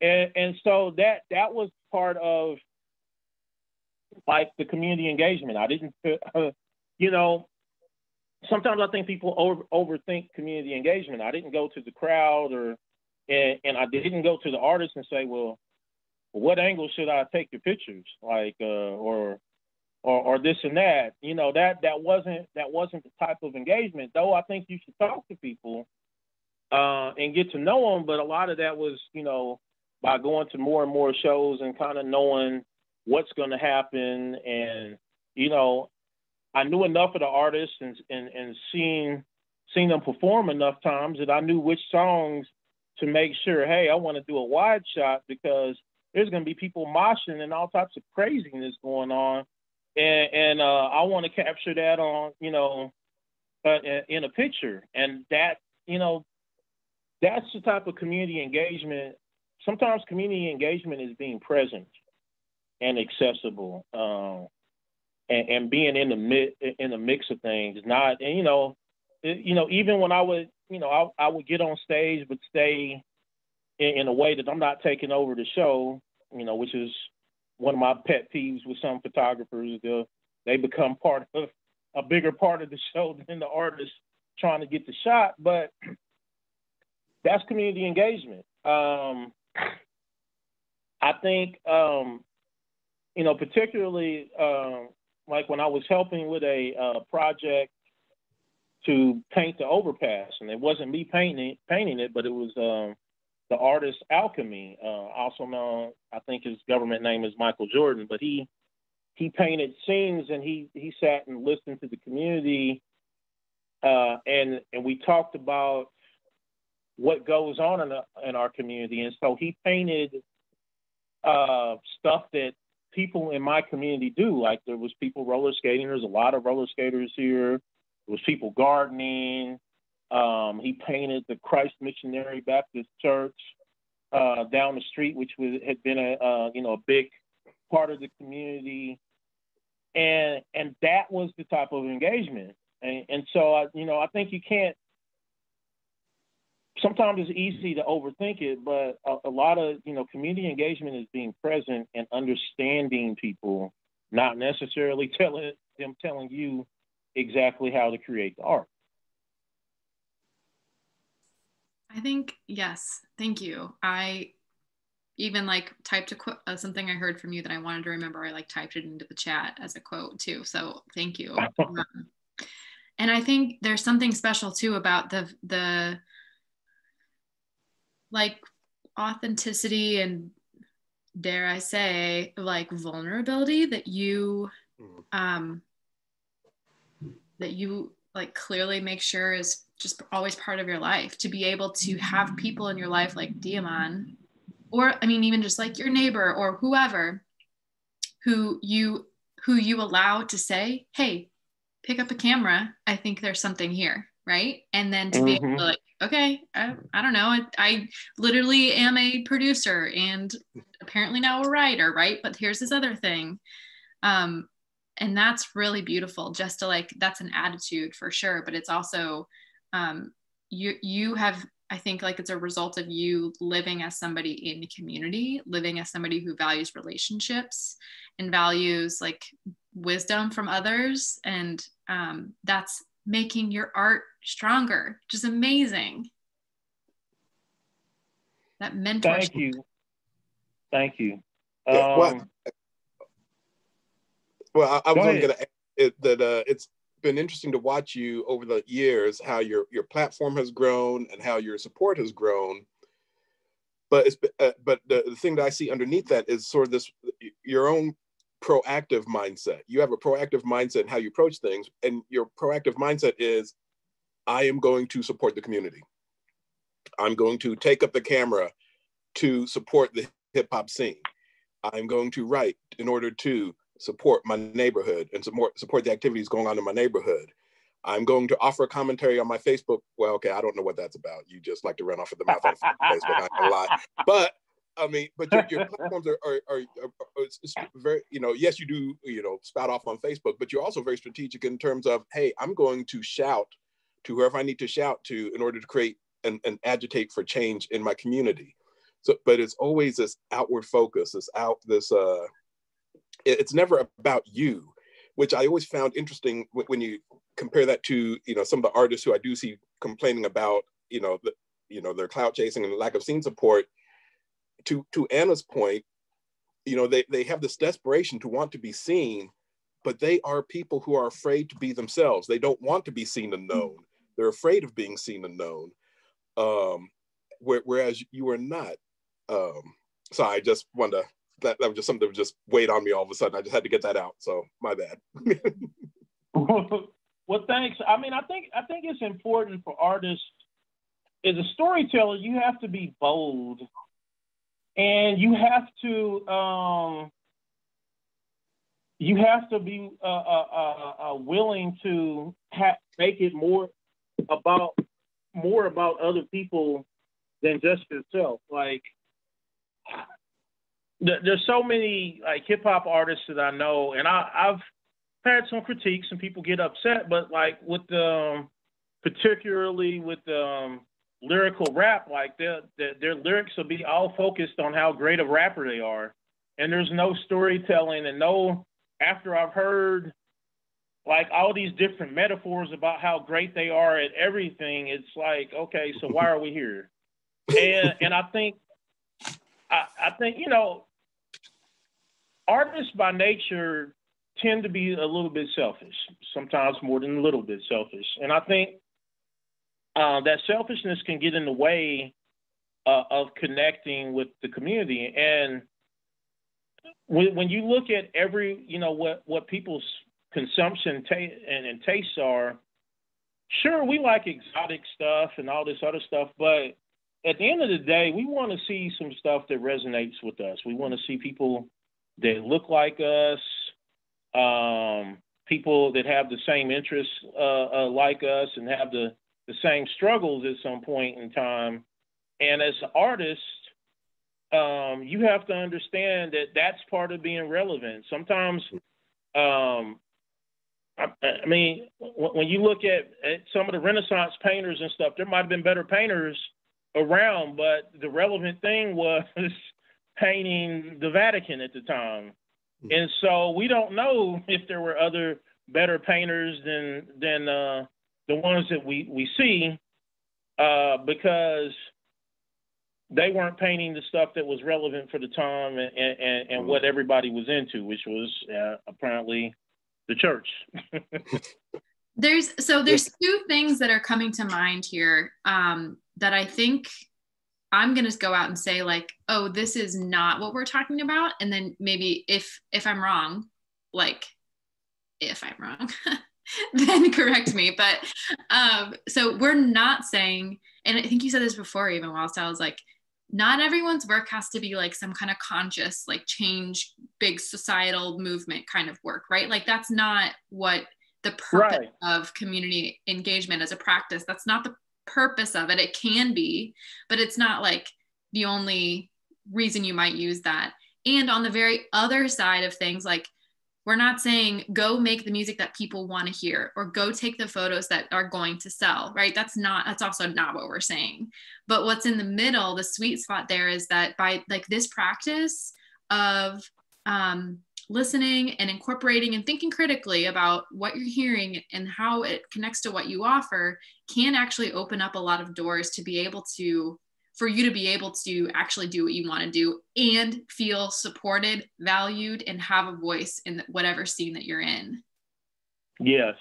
And so that was part of like the community engagement. I didn't, sometimes I think people overthink community engagement. I didn't go to the crowd and I didn't go to the artist and say, well, what angle should I take your pictures? Like, or this and that, that wasn't the type of engagement, though I think you should talk to people and get to know them. But a lot of that was, by going to more and more shows and kind of knowing what's going to happen. And, I knew enough of the artists and seeing them perform enough times that I knew which songs to make sure, hey, I want to do a wide shot because there's going to be people moshing and all types of craziness going on. And I want to capture that on, in a picture. And that, that's the type of community engagement. Sometimes community engagement is being present and accessible, and being in the mix of things. Not, and even when I would, I would get on stage, but stay in a way that I'm not taking over the show, which is one of my pet peeves with some photographers. They become part of a bigger part of the show than the artist trying to get the shot. But that's community engagement. I think, particularly like when I was helping with a project to paint the overpass, and it wasn't me painting it, but it was the artist Alchemy, also known, I think his government name is Michael Jordan, but he painted scenes, and he sat and listened to the community, and we talked about what goes on in our community. And so he painted stuff that people in my community do. Like there was people roller skating. There's a lot of roller skaters here. There was people gardening. He painted the Christ Missionary Baptist Church down the street, which had been a big part of the community. And that was the type of engagement. And so, I think you can't, sometimes it's easy to overthink it, but a lot of, community engagement is being present and understanding people, not necessarily telling you exactly how to create the art.
I think, yes, thank you. I even typed something I heard from you that I wanted to remember. I typed it into the chat as a quote too. So thank you. And I think there's something special too about the authenticity and, dare I say, vulnerability that you clearly make sure is just always part of your life, to be able to have people in your life like Diamond, or even just your neighbor or whoever, who you allow to say, hey, pick up a camera, I think there's something here, right? And then to be able to okay, I don't know, I literally am a producer and apparently now a writer, right? But here's this other thing. And that's really beautiful, just to that's an attitude for sure, but it's also you have, I think, it's a result of you living as somebody in the community, living as somebody who values relationships and values wisdom from others, and that's making your art stronger, which is amazing. That mentorship.
Thank you.
Yeah, well, I was only going to add that it's been interesting to watch you over the years, how your platform has grown and how your support has grown. But but the thing that I see underneath that is sort of this, your own proactive mindset. You have a proactive mindset in how you approach things, and your proactive mindset is, I am going to support the community. I'm going to take up the camera to support the hip hop scene. I'm going to write in order to support my neighborhood and support the activities going on in my neighborhood. I'm going to offer a commentary on my Facebook. Well, okay, I don't know what that's about. You just like to run off at the mouth on Facebook, I'm not gonna lie. But but your platforms are it's very, yes, you do, spout off on Facebook, but you're also very strategic in terms of, hey, I'm going to shout to whoever I need to shout to in order to create and agitate for change in my community. So, but it's always this outward focus, it's never about you, which I always found interesting when you compare that to, some of the artists who I do see complaining about, their clout chasing and the lack of scene support. To Anna's point, they have this desperation to want to be seen, but they are people who are afraid to be themselves. They don't want to be seen and known. They're afraid of being seen and known. Whereas you are not. So I just wanted to, that was just something that just weighed on me all of a sudden. I just had to get that out. So my bad.
Well, thanks. I think it's important for artists, as a storyteller, you have to be bold, and you have to be willing to make it more about other people than just yourself. There's so many hip hop artists that I know, and I've had some critiques and people get upset, but with particularly with lyrical rap, their lyrics will be all focused on how great a rapper they are, and there's no storytelling and no, after I've heard all these different metaphors about how great they are at everything, it's okay, so why are we here? And I think artists by nature tend to be a little bit selfish, sometimes more than a little bit selfish. And I think that selfishness can get in the way of connecting with the community. And when you look at what people's consumption and tastes are, sure, we like exotic stuff and all this other stuff, but at the end of the day, we want to see some stuff that resonates with us. We want to see people that look like us, people that have the same interests like us and have the same struggles at some point in time. And as artists, you have to understand that that's part of being relevant. Sometimes, I mean, when you look at some of the Renaissance painters and stuff, there might have been better painters around, but the relevant thing was painting the Vatican at the time. And so we don't know if there were other better painters than the ones that we see, because they weren't painting the stuff that was relevant for the time and what everybody was into, which was apparently the church.
There's two things that are coming to mind here, that I think I'm going to go out and say, like, oh, this is not what we're talking about. And then maybe if I'm wrong, then correct me. But so we're not saying, and I think you said this before, even Wildstyle, is like, not everyone's work has to be like some kind of conscious, like, change, big societal movement kind of work, right? Like, that's not what the purpose of community engagement as a practice. That's not the purpose of it. It can be, but it's not like the only reason you might use that. And on the very other side of things, like, we're not saying go make the music that people want to hear or go take the photos that are going to sell, right? That's also not what we're saying. But what's in the middle, the sweet spot there, is that by like this practice of listening and incorporating and thinking critically about what you're hearing and how it connects to what you offer, can actually open up a lot of doors to be able to, for you to be able to actually do what you want to do and feel supported, valued, and have a voice in whatever scene that you're in.
Yes.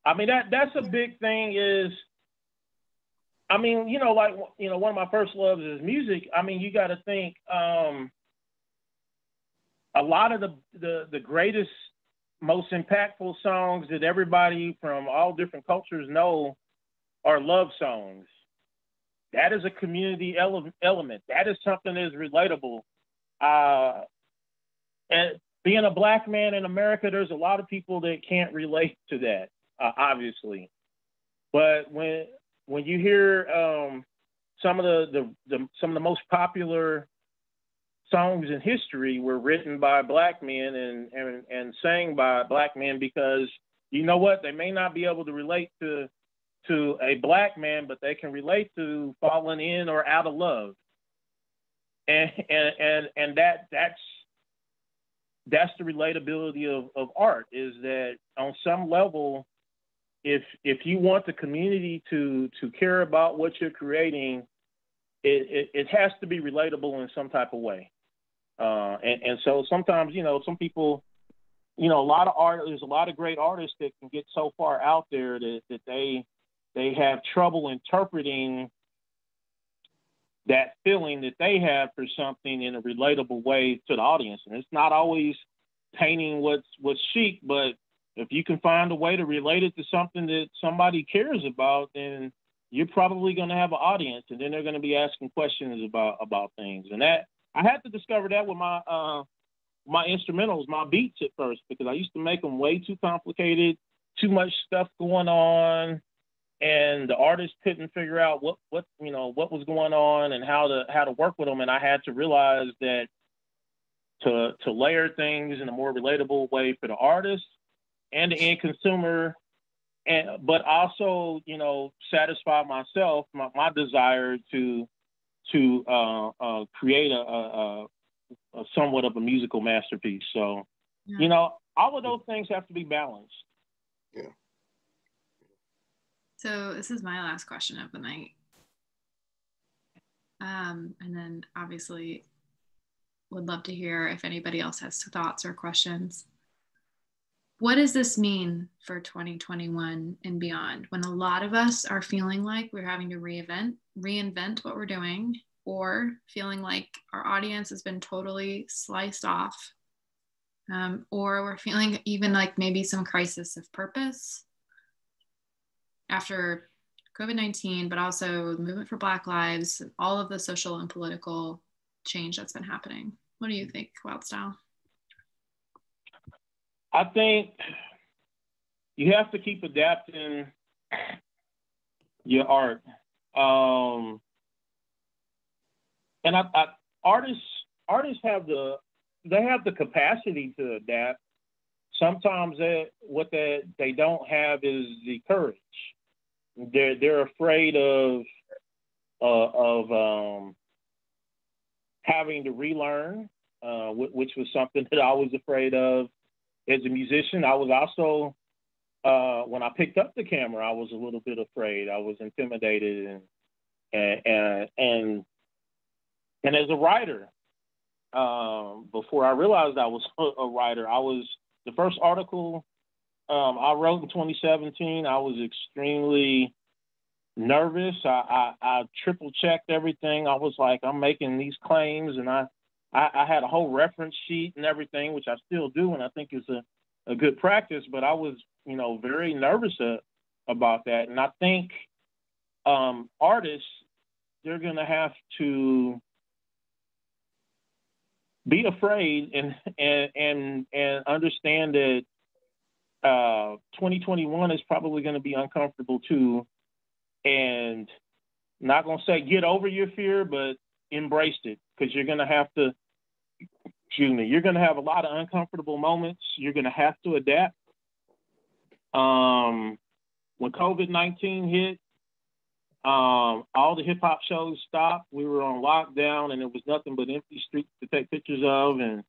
I mean, that's a big thing is, I mean, one of my first loves is music. I mean, you got to think, a lot of the greatest, most impactful songs that everybody from all different cultures know are love songs. That is a community element. That is something that is relatable. And being a Black man in America, there's a lot of people that can't relate to that, obviously. But when you hear some of the most popular songs in history were written by Black men and sang by Black men, because you know what, they may not be able to relate to a Black man, but they can relate to falling in or out of love. And that's the relatability of art, is that on some level, if you want the community to care about what you're creating, it has to be relatable in some type of way. And so sometimes, some people, a lot of art, there's a lot of great artists that can get so far out there that they have trouble interpreting that feeling that they have for something in a relatable way to the audience. And it's not always painting what's chic, but if you can find a way to relate it to something that somebody cares about, then you're probably going to have an audience, and then they're going to be asking questions about things. And that, I had to discover that with my instrumentals, my beats at first, because I used to make them way too complicated, too much stuff going on, and the artist couldn't figure out what was going on and how to work with them. And I had to realize that to layer things in a more relatable way for the artist and the end consumer, but also satisfy myself, my desire to create a somewhat of a musical masterpiece. So all of those things have to be balanced.
Yeah.
So this is my last question of the night. And then obviously would love to hear if anybody else has thoughts or questions. What does this mean for 2021 and beyond, when a lot of us are feeling like we're having to reinvent what we're doing, or feeling like our audience has been totally sliced off, or we're feeling even like maybe some crisis of purpose after COVID-19, but also the movement for Black lives, and all of the social and political change that's been happening? What do you think, Wildstyle?
I think you have to keep adapting your art. And artists have the capacity to adapt. Sometimes what they don't have is the courage. They're afraid of having to relearn, which was something that I was afraid of as a musician. I was also when I picked up the camera, I was a little bit afraid. I was intimidated, and as a writer, before I realized I was a writer, the first article I wrote in 2017. I was extremely nervous. I triple checked everything. I was like, I'm making these claims, and I had a whole reference sheet and everything, which I still do, and I think is a good practice. But I was, very nervous about that, and I think artists, they're going to have to be afraid and understand that 2021 is probably going to be uncomfortable too, and not going to say get over your fear, but embrace it, because you're going to have to. You're going to have a lot of uncomfortable moments. You're going to have to adapt. When COVID-19 hit, all the hip hop shows stopped. We were on lockdown, and it was nothing but empty streets to take pictures of. And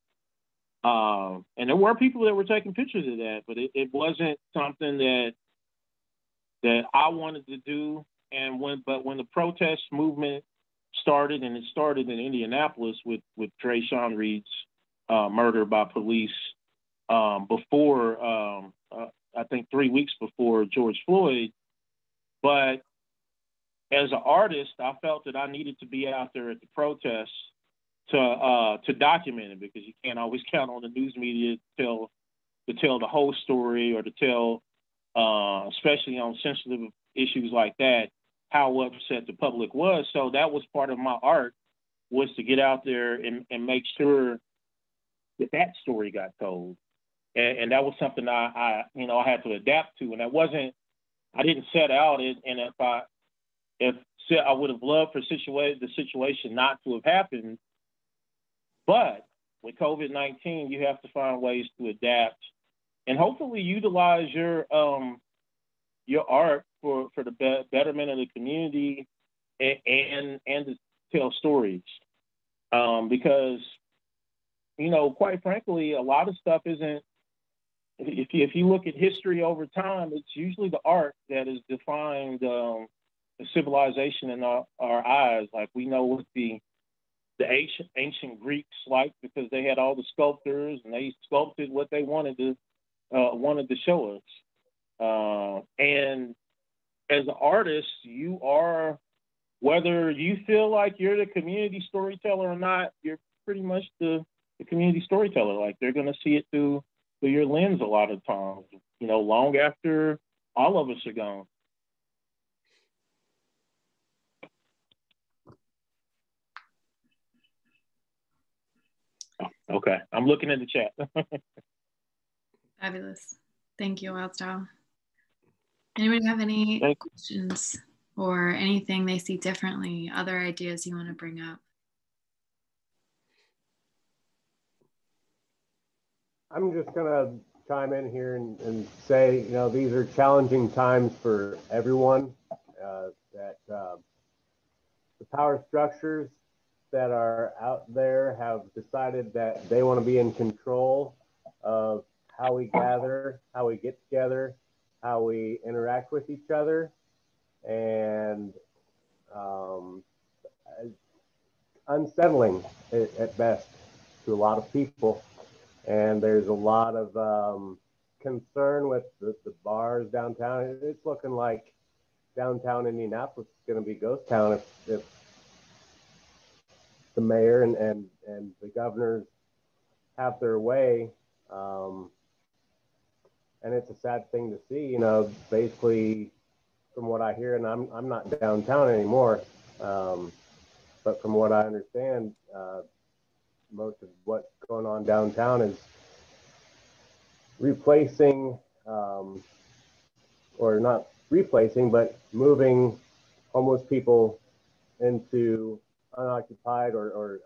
there were people that were taking pictures of that, but it wasn't something that I wanted to do. And when the protest movement started, and it started in Indianapolis with Trayshawn Reed's murder by police, before I think 3 weeks before George Floyd. But as an artist, I felt that I needed to be out there at the protests to document it, because you can't always count on the news media to tell the whole story, or to tell, especially on sensitive issues like that, how upset the public was. So that was part of my art, was to get out there and make sure that story got told. And that was something I had to adapt to. And I didn't set out it. And if I would have loved for the situation not to have happened, but with COVID-19, you have to find ways to adapt and hopefully utilize your art for the betterment of the community and to tell stories. Because, quite frankly, a lot of stuff isn't, if you look at history over time, it's usually the art that has defined the civilization in our eyes. Like, we know what the ancient Greeks liked, because they had all the sculptors, and they sculpted what they wanted to show us. And as an artist, you are, whether you feel like you're the community storyteller or not, you're pretty much the community storyteller. Like, they're going to see it through your lens a lot of times, long after all of us are gone. Okay, I'm looking in the chat.
Fabulous. Thank you, Wildstyle. Anybody have any questions or anything they see differently, other ideas you want to bring up?
I'm just going to chime in here and say, these are challenging times for everyone, that the power structures that are out there have decided that they want to be in control of how we gather, how we get together, how we interact with each other, and unsettling at best to a lot of people. And there's a lot of concern with the bars downtown. It's looking like downtown Indianapolis is going to be ghost town if the mayor and the governors have their way. And it's a sad thing to see, basically from what I hear, and I'm not downtown anymore, but from what I understand, most of what's going on downtown is replacing, or not replacing, but moving homeless people into unoccupied or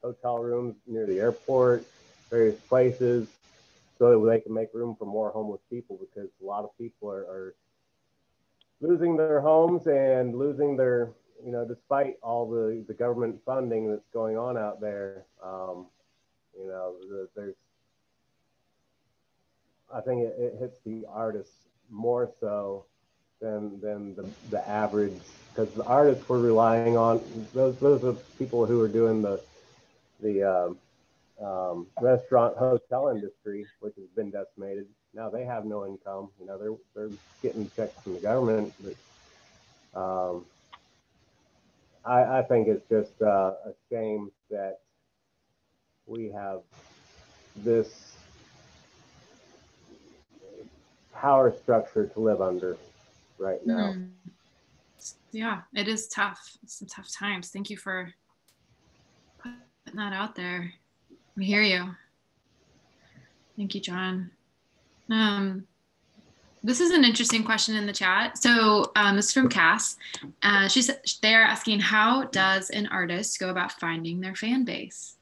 hotel rooms near the airport, various places, so that they can make room for more homeless people, because a lot of people are losing their homes and losing their, you know, despite all the government funding that's going on out there. You know, there's, I think it hits the artists more so than the average, because the artists we're relying on, those are people who are doing the restaurant hotel industry, which has been decimated. Now they have no income. You know, they're getting checks from the government. But I think it's just a shame that we have this power structure to live under right now.
Mm. Yeah, it is tough. It's some tough times. Thank you for putting that out there. We hear you. Thank you, John. This is an interesting question in the chat. So this is from Cass. She said they're asking, how does an artist go about finding their fan base?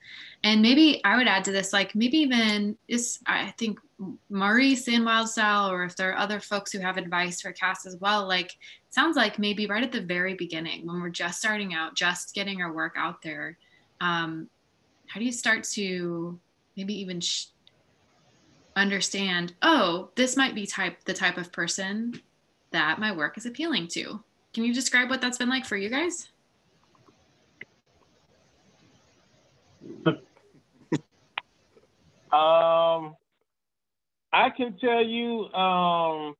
And maybe I would add to this, like maybe even I think Maurice in Wildstyle, or if there are other folks who have advice for Cass as well, like it sounds like maybe right at the very beginning when we're just starting out, just getting our work out there, how do you start to maybe even understand, oh, this might be the type of person that my work is appealing to? Can you describe what that's been like for you guys?
I can tell you, I'm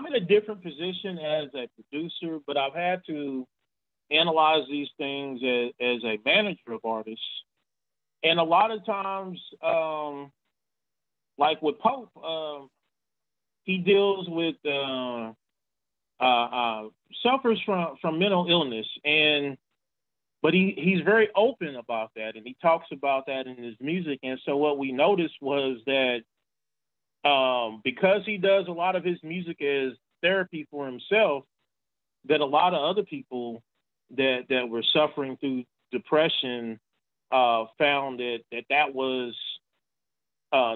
in a different position as a producer, but I've had to analyze these things as a manager of artists. And a lot of times, like with Pope, he deals with, suffers from mental illness, but he's very open about that, and he talks about that in his music. And so what we noticed was that because he does a lot of his music as therapy for himself, that a lot of other people that were suffering through depression found that was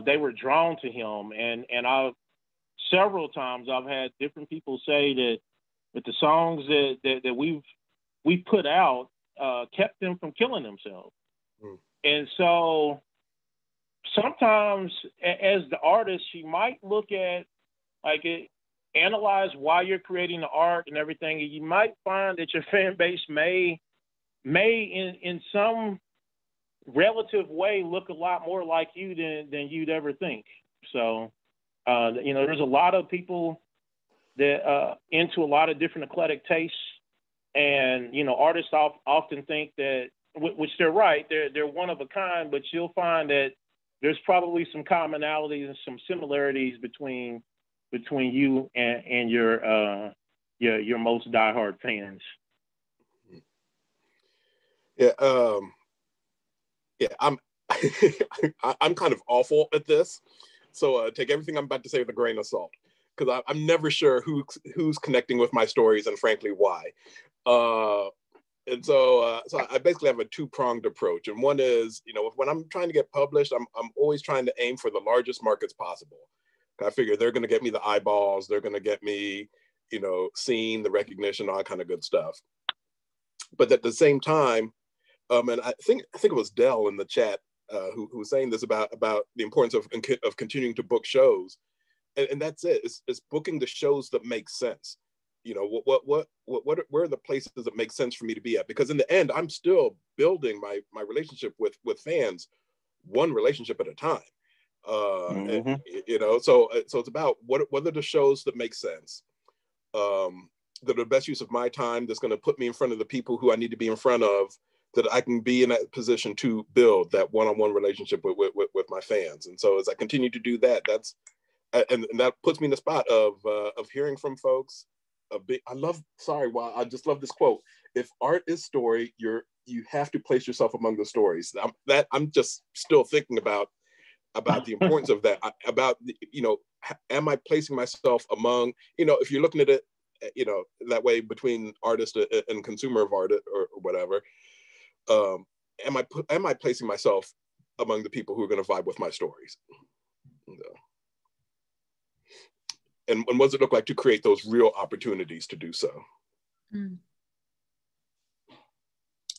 they were drawn to him. And several times I've had different people say that the songs that we've put out kept them from killing themselves. Mm. And so sometimes as the artist, you might look at, analyze why you're creating the art and everything, and you might find that your fan base may in some relative way look a lot more like you than you'd ever think. So, you know, there's a lot of people that into a lot of different eclectic tastes. And, you know, artists often think that, which they're right, they're one of a kind, but you'll find that there's probably some commonalities and some similarities between you and your most diehard fans.
Yeah, I'm I'm kind of awful at this, so take everything I'm about to say with a grain of salt, because I'm never sure who's connecting with my stories, and frankly why. And so I basically have a two-pronged approach. And one is, you know, when I'm trying to get published, I'm always trying to aim for the largest markets possible. I figure they're going to get me the eyeballs, they're going to get me, you know, seen, the recognition, all that kind of good stuff. But at the same time, and I think it was Dell in the chat who was saying this about the importance of continuing to book shows, and that's it. It's booking the shows that make sense. You know, where are the places that make sense for me to be at? Because in the end, I'm still building my relationship with fans, one relationship at a time. And, you know, so it's about what are the shows that make sense, that are the best use of my time, that's going to put me in front of the people who I need to be in front of, that I can be in that position to build that one-on-one relationship with my fans. And so as I continue to do that, and that puts me in the spot of hearing from folks. I just love this quote: "If art is story, you have to place yourself among the stories." I'm just still thinking about the importance of that. You know, am I placing myself among, you know, if you're looking at it you know, that way between artist and consumer of art or whatever, am I placing myself among the people who are going to vibe with my stories? You know? And what does it look like to create those real opportunities to do so?
Mm.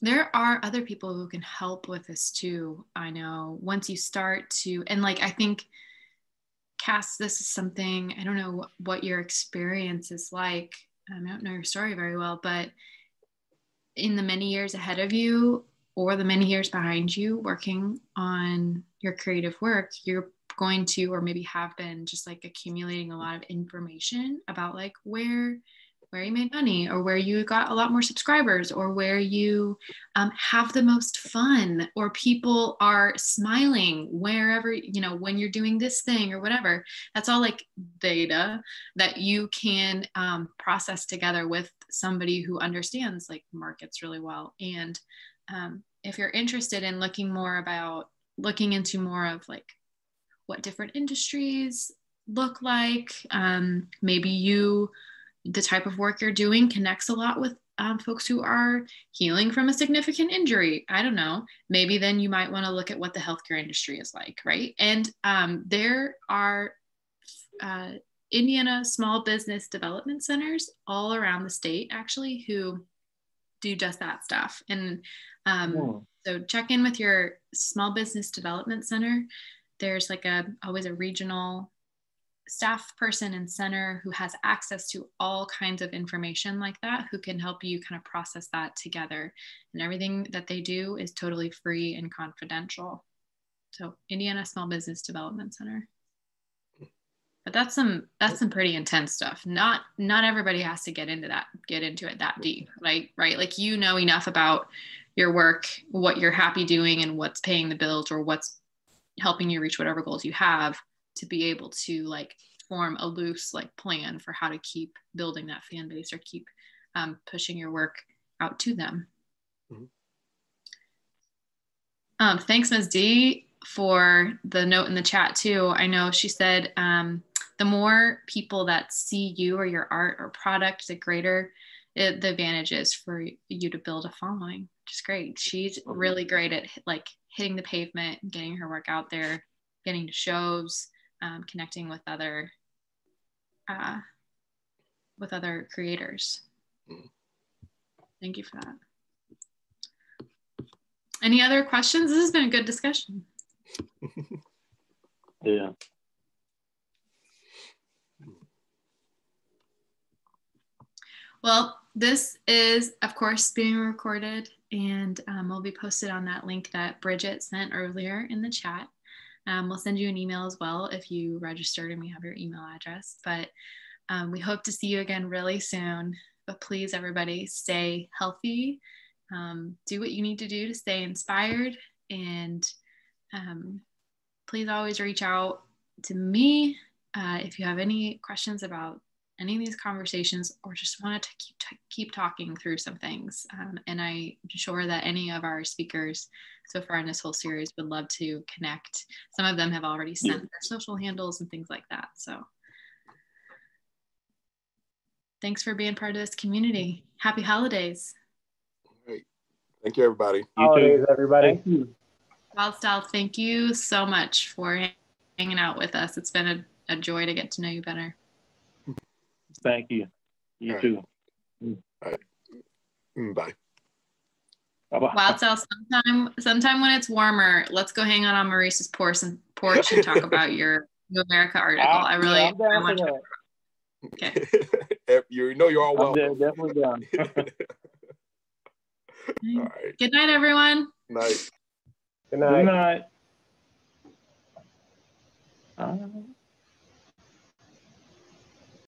There are other people who can help with this too. I know once you start to, and like, I think, Cass, this is something, I don't know what your experience is like. I don't know your story very well, but in the many years ahead of you or the many years behind you working on your creative work, you're going to, or maybe have been, just like accumulating a lot of information about like where you made money, or where you got a lot more subscribers, or where you have the most fun, or people are smiling wherever, you know, when you're doing this thing or whatever. That's all like data that you can process together with somebody who understands like markets really well. And if you're interested in looking into more of like what different industries look like, maybe the type of work you're doing connects a lot with folks who are healing from a significant injury. I don't know. Maybe then you might want to look at what the healthcare industry is like, right? And there are Indiana small business development centers all around the state, actually, who do just that stuff. And so check in with your small business development center. There's like always a regional staff person and center who has access to all kinds of information like that, who can help you kind of process that together. And everything that they do is totally free and confidential. So Indiana Small Business Development Center. But that's some pretty intense stuff. Not everybody has to get into it that deep, right? Like, you know enough about your work, what you're happy doing, and what's paying the bills, or what's helping you reach whatever goals you have, to be able to like form a loose like plan for how to keep building that fan base, or keep pushing your work out to them. Mm-hmm. Thanks, Ms. D, for the note in the chat too. I know she said the more people that see you or your art or product, the greater the advantage is for you to build a following, which is great. She's really great at like hitting the pavement, getting her work out there, getting to shows, connecting with other creators. Thank you for that. Any other questions? This has been a good discussion.
Yeah.
Well, this is, of course, being recorded, and will be posted on that link that Bridget sent earlier in the chat. We'll send you an email as well if you registered and we have your email address. But we hope to see you again really soon. But please, everybody, stay healthy. Do what you need to do to stay inspired. And please always reach out to me if you have any questions about any of these conversations, or just want to keep talking through some things. And I'm sure that any of our speakers so far in this whole series would love to connect. Some of them have already sent their social handles and things like that. So thanks for being part of this community. Happy holidays.
Great. Thank you, everybody.
Holidays, everybody.
Thank you.
Wildstyle, thank you so much for hanging out with us. It's been a joy to get to know you better.
Thank you. You too.
All right. Bye.
Bye-bye.
Wildstyle, sometime when it's warmer, let's go hang out on Maurice's porch and talk about your New America article. I want to.
Okay. You know you're all welcome.
Definitely done.
All right.
Good night, everyone.
Night.
Good night.
Good night.